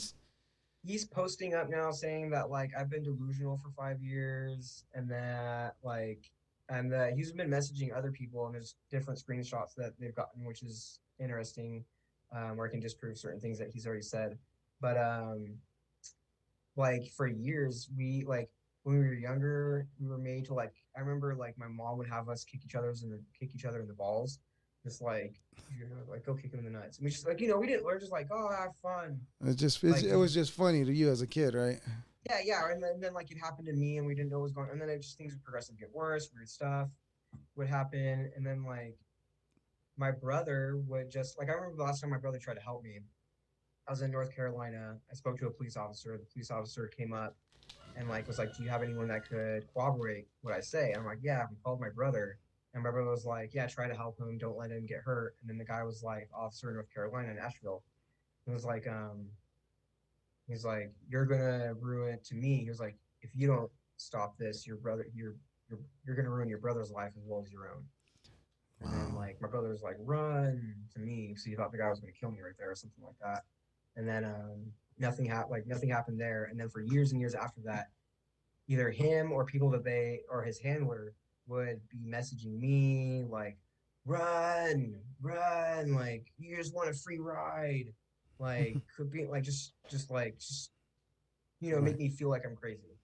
he's posting up now saying that like I've been delusional for 5 years, and that like and that he's been messaging other people, and there's different screenshots that they've gotten, which is interesting, where I can disprove certain things that he's already said. But like for years, we like when we were younger, we were made to like. I remember like my mom would have us kick each other in the balls, just like you know, like go kick him in the nuts. And we just like we didn't. We're just like oh have fun, like It was just funny to you as a kid, right? yeah, and then like it happened to me, and we didn't know what was going on. And then it just things would progressively get worse, weird stuff would happen, and then like my brother would just like I remember the last time my brother tried to help me. I was in North Carolina. I spoke to a police officer. The police officer came up and like was like, "Do you have anyone that could corroborate what I say?" And I'm like, "Yeah." We called my brother, and my brother was like, "Yeah, try to help him. Don't let him get hurt." And then the guy was like, "Officer in North Carolina, Nashville." He was like, he's like, "You're gonna ruin it to me." He was like, "If you don't stop this, your brother, you're gonna ruin your brother's life as well as your own." And then Wow. like my brother was like, "Run to me," so he thought the guy was gonna kill me right there or something like that. And then nothing happened. Like nothing happened there. And then for years and years after that, either him or people that they or his handler would be messaging me like, "Run, run! Like you just want a free ride." Like could be like just Right. make me feel like I'm crazy,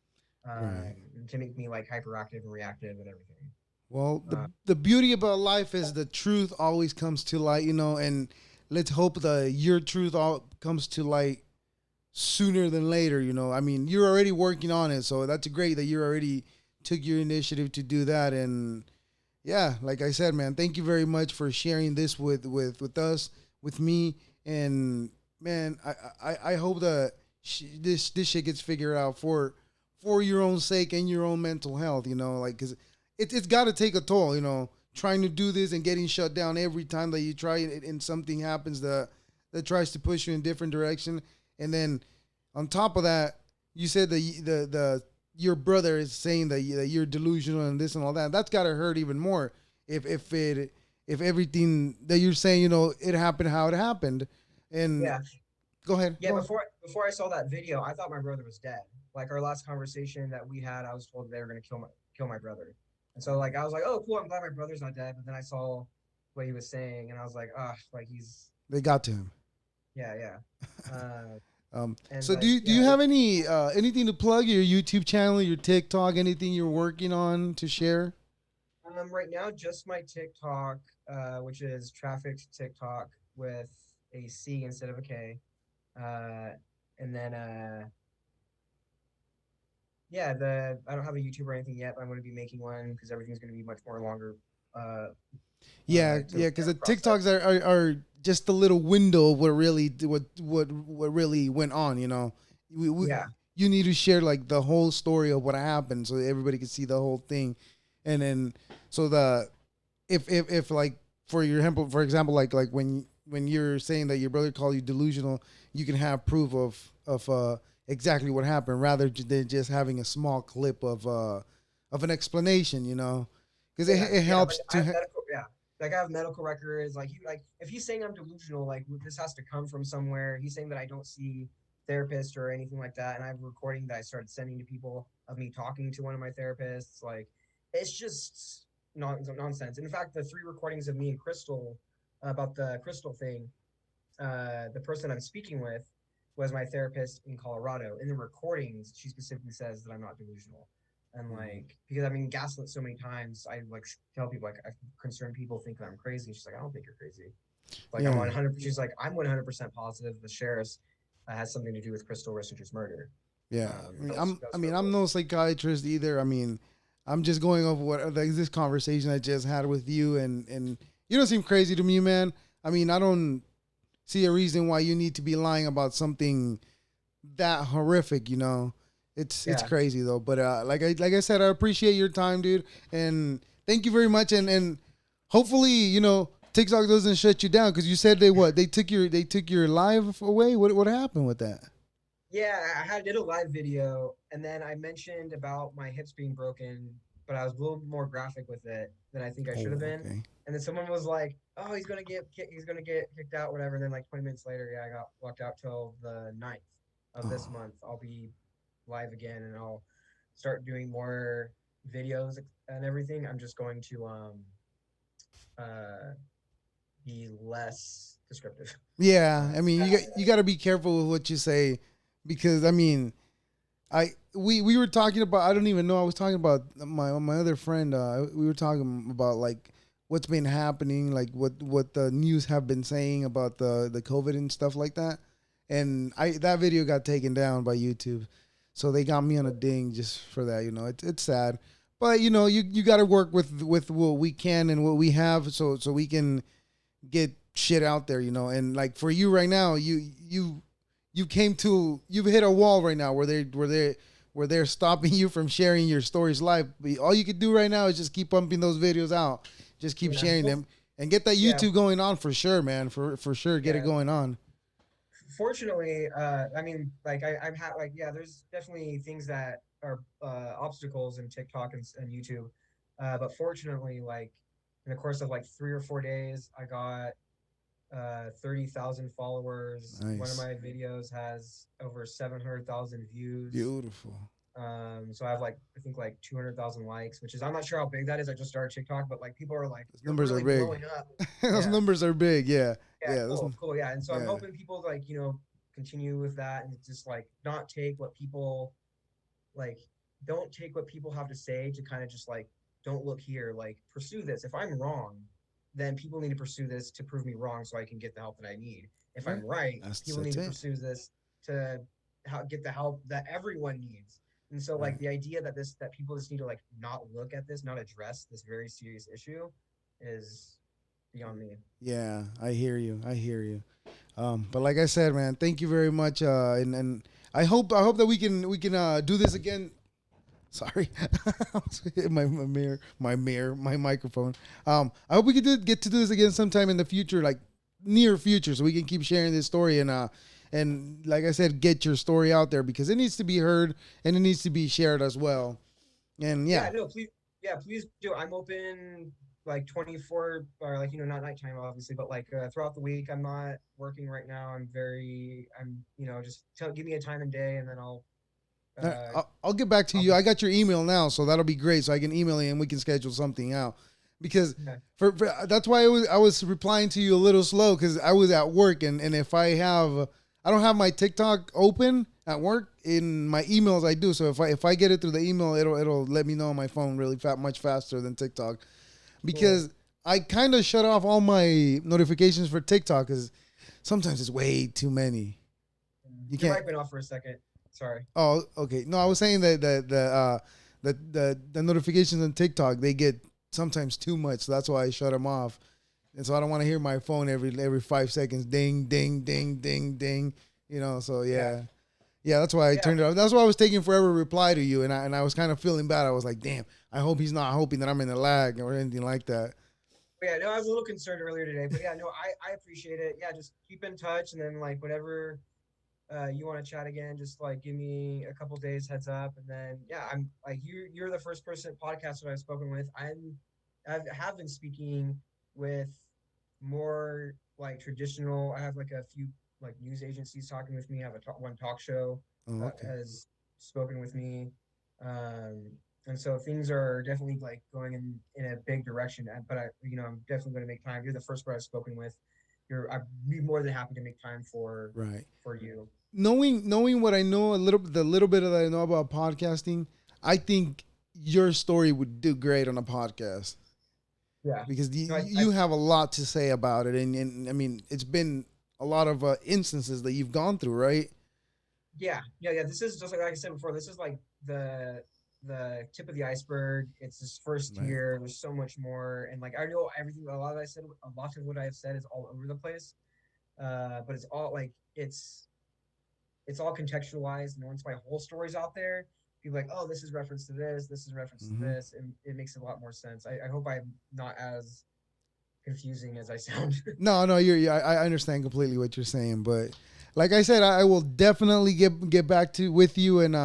Right. to make me like hyperactive and reactive and everything. Well, Uh, the beauty about life is the truth always comes to light, and let's hope the your truth all comes to light sooner than later. I mean, you're already working on it, so that's great that you already took your initiative to do that. And yeah, like I said, man, thank you very much for sharing this with us, with me, and man, I hope that this shit gets figured out for your own sake and your own mental health. Like because it's got to take a toll. Trying to do this and getting shut down every time that you try it, and something happens that tries to push you in a different direction, and then on top of that, you said the your brother is saying that you're delusional and this and all that. That's got to hurt even more if everything that you're saying, it happened how it happened. And yeah, go ahead, yeah. go ahead. Before I saw that video, I thought my brother was dead. Like our last conversation that we had, I was told they were gonna kill my brother, and so like I was like, oh cool, I'm glad my brother's not dead. But then I saw what he was saying, and I was like, ah, like he's They got to him. yeah, yeah, and So like do yeah, you have anything to plug? Your YouTube channel, your TikTok, anything you're working on to share? right now just my TikTok, which is trafficked TikTok with a C instead of a K, uh, and then yeah, the I don't have a YouTube or anything yet, but I'm going to be making one because everything's going to be much more longer uh, Yeah, to yeah, because the TikToks process. are just a little window of what really went on. We Yeah, you need to share like the whole story of what happened so everybody can see the whole thing, and then so the if like for example like when you're saying that your brother called you delusional, you can have proof of exactly what happened rather than just having a small clip of an explanation. Because yeah, it yeah. Like helps I to have medical, yeah, like I have medical records. Like if he's saying I'm delusional, like this has to come from somewhere. He's saying that I don't see therapists or anything like that, and I have a recording that I started sending to people of me talking to one of my therapists. Like it's just nonsense. In fact, the 3 recordings of me and Crystal about the crystal thing, the person I'm speaking with was my therapist in Colorado. In the recordings, she specifically says that I'm not delusional. And like, because I've been gaslit so many times, I like tell people like I'm concerned people think that I'm crazy. She's like, I don't think you're crazy. Like I'm yeah. 100. She's like, I'm 100% positive the sheriff's has something to do with Crystal Rissinger's murder. Yeah, I mean, That was her I'm quote. no psychiatrist either. I mean, I'm just going over what like this conversation I just had with you, and you don't seem crazy to me, man. I mean, I don't see a reason why you need to be lying about something that horrific. It's Yeah, crazy though. But like I said, I appreciate your time, dude, and thank you very much. And hopefully, TikTok doesn't shut you down because you said they took your live away. What happened with that? yeah. Did a live video, and then I mentioned about my hips being broken, but I was a little more graphic with it than I think I should have Oh, been. okay. And then someone was like, "Oh, he's gonna get kicked out, whatever." And then like 20 minutes later, yeah, I got locked out till the 9th of this Oh, month. I'll be live again, and I'll start doing more videos and everything. I'm just going to uh be less descriptive. yeah. Uh, I mean, you got to be careful with what you say because I mean, we were talking about. I don't even know. I was talking about my other friend. We were talking about like what's been happening, like what the news have been saying about the COVID and stuff like that. And I that video got taken down by YouTube, so they got me on a ding just for that. You know, it's sad, but you know, you got to work with what we can and what we have, so we can get shit out there. You know, and like for you right now, you've hit a wall right now where they're stopping you from sharing your stories live. But all you could do right now is just keep pumping those videos out, just keep yeah, sharing well, them, and get that yeah, YouTube going on for sure, man. For sure, get it yeah. going on. Fortunately, I mean, like like yeah, there's definitely things that are obstacles in TikTok and YouTube, but fortunately, like in the course of like 3 or 4 days, I got 30,000 followers. One of Nice, my videos has over 700,000 views. beautiful. So I have like I think like 200,000 likes, which is I'm not sure how big that is. I just started TikTok, but like people are like, Those "You're numbers are really big. blowing up." Those Yeah, numbers are big. Yeah, yeah, yeah. cool, cool, yeah. And so I'm Yeah. hoping people like continue with that and just like not take what people like don't take what people have to say to kind of just like don't look here, like pursue this. If I'm wrong, then people need to pursue this to prove me wrong so I can get the help that I need. If Yeah, I'm right, people need that's to it. pursue this to get the help that everyone needs. And so like Right. the idea that people just need to like not look at this, not address this very serious issue is beyond me. Yeah, I hear you. I hear you. But like I said, man, thank you very much. And I hope that we can do this again. Sorry, my microphone. I hope we can get to do this again sometime in the future, like near future, so we can keep sharing this story and like I said, get your story out there because it needs to be heard and it needs to be shared as well. And yeah, Yeah, no, please, yeah, please do. I'm open like 24 or like not nighttime obviously, but like throughout the week. I'm not working right now. I'm just give me a time and day, and then uh I'll get back to I'll you. be I got your email now, so that'll be great. So I can email you and we can schedule something out. Because yeah. for that's why I was replying to you a little slow because I was at work and if I don't have my TikTok open at work in my emails I do. So if I get it through the email, it'll let me know on my phone really much faster than TikTok Cool. because I kind of shut off all my notifications for TikTok because sometimes it's way too many. You Your can't. mic went off for a second. Sorry. Oh, okay. No, I was saying that the notifications on TikTok they get sometimes too much. So that's why I shut them off. And so I don't want to hear my phone every 5 seconds, ding, ding, ding, ding, ding. You know. So Yeah. yeah, yeah. That's why I Yeah. turned it off. That's why I was taking forever to reply to you, and I was kind of feeling bad. I was like, damn. I hope he's not hoping that I'm in a lag or anything like that. Yeah, no, I was a little concerned earlier today, but yeah, no, I appreciate it. Yeah, just keep in touch, and then like whenever you want to chat again, just like give me a couple days heads up, and then yeah, I'm like you're the first person podcaster I've spoken with. I have been speaking with more like traditional. I have like a few like news agencies talking with me. I have one talk show Oh, okay. has spoken with me, um, and so things are definitely like going in a big direction. But I'm definitely going to make time. You're the first one I've spoken with. I'd be more than happy to make time Right. for you. Knowing what I know the little bit that I know about podcasting, I think your story would do great on a podcast Yeah. because No, you have a lot to say about it, and I mean it's been a lot of instances that you've gone through, right? yeah. This is just like I said before. This is like the tip of the iceberg. It's this first Right. tier. There's so much more, and like I know everything. A lot of what I've said is all over the place. But it's all like it's all contextualized, and once my whole story's out there, people are like, oh, this is reference to this. This is reference to Mm-hmm. this, and it makes a lot more sense. I hope I'm not as confusing as I sound. No, no, I understand completely what you're saying, but like I said, I will definitely get back to with you and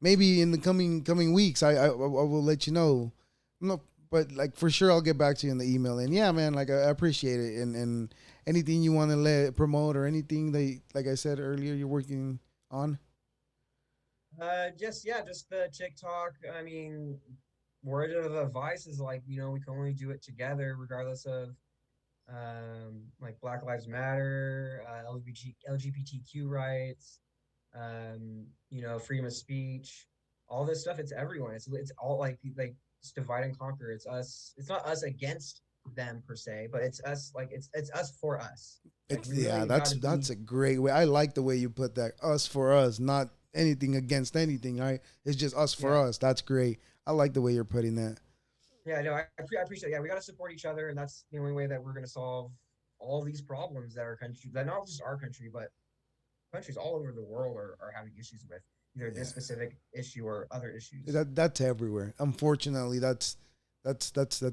maybe in the coming weeks, I will let you know. No, but like for sure, I'll get back to you in the email. And yeah, man, like I appreciate it. And anything you want to let promote or anything that, like I said earlier, you're working on. Just yeah, just the TikTok. I mean, word of advice is like, we can only do it together, regardless of like Black Lives Matter, LGBTQ rights, freedom of speech, all this stuff. It's everyone. It's all like it's divide and conquer. It's us. It's not us against them per se, but it's us. Like it's us for us. Like It's we yeah, really got to that's be. a great way. I like the way you put that. Us for us, not anything against anything. Right? It's just us for Yeah. us. That's great. I like the way you're putting that. Yeah, no, I appreciate it. Yeah, we got to support each other, and that's the only way that we're going to solve all these problems that our country, that not just our country, but countries all over the world are having issues with either this Yeah, specific issue or other issues. that's everywhere. Unfortunately, that's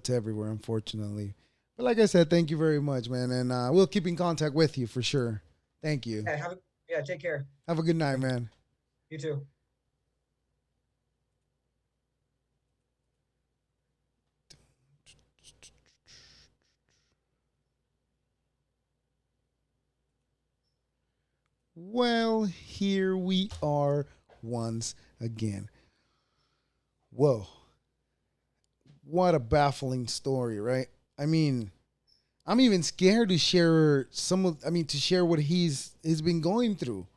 everywhere. Unfortunately, but like I said, thank you very much, man, and we'll keep in contact with you for sure. Thank you. Yeah, take care. Have a good night, Thank you. man. You too. Well, here we are once again. Whoa, what a baffling story, right? I mean, I'm even scared to share some of. I mean, to share what he's been going through,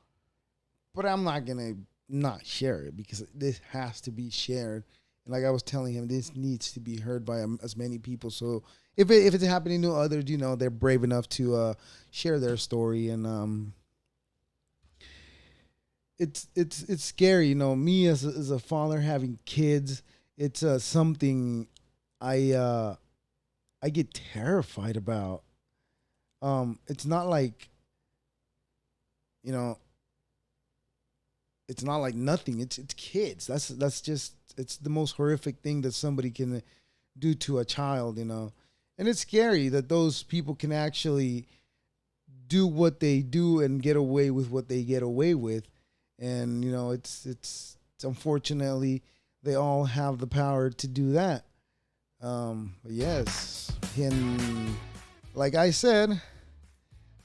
but I'm not gonna not share it because this has to be shared. And like I was telling him, this needs to be heard by as many people. So if it's happening to others, they're brave enough to share their story. And it's scary. Me as a father having kids, it's something I I get terrified about. It's not like you know it's not like nothing. It's kids. That's just it's the most horrific thing that somebody can do to a child. And it's scary that those people can actually do what they do and get away with what they get away with. And it's unfortunately they all have the power to do that. But yes, and like I said,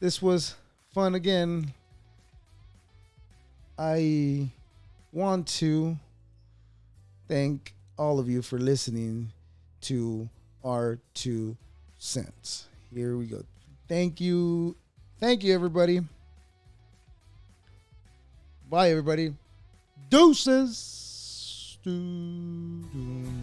this was fun again. I want to thank all of you for listening to our 2 cents. Here we go. Thank you. Thank you, everybody. Bye, everybody. Deuces. Doo, doo.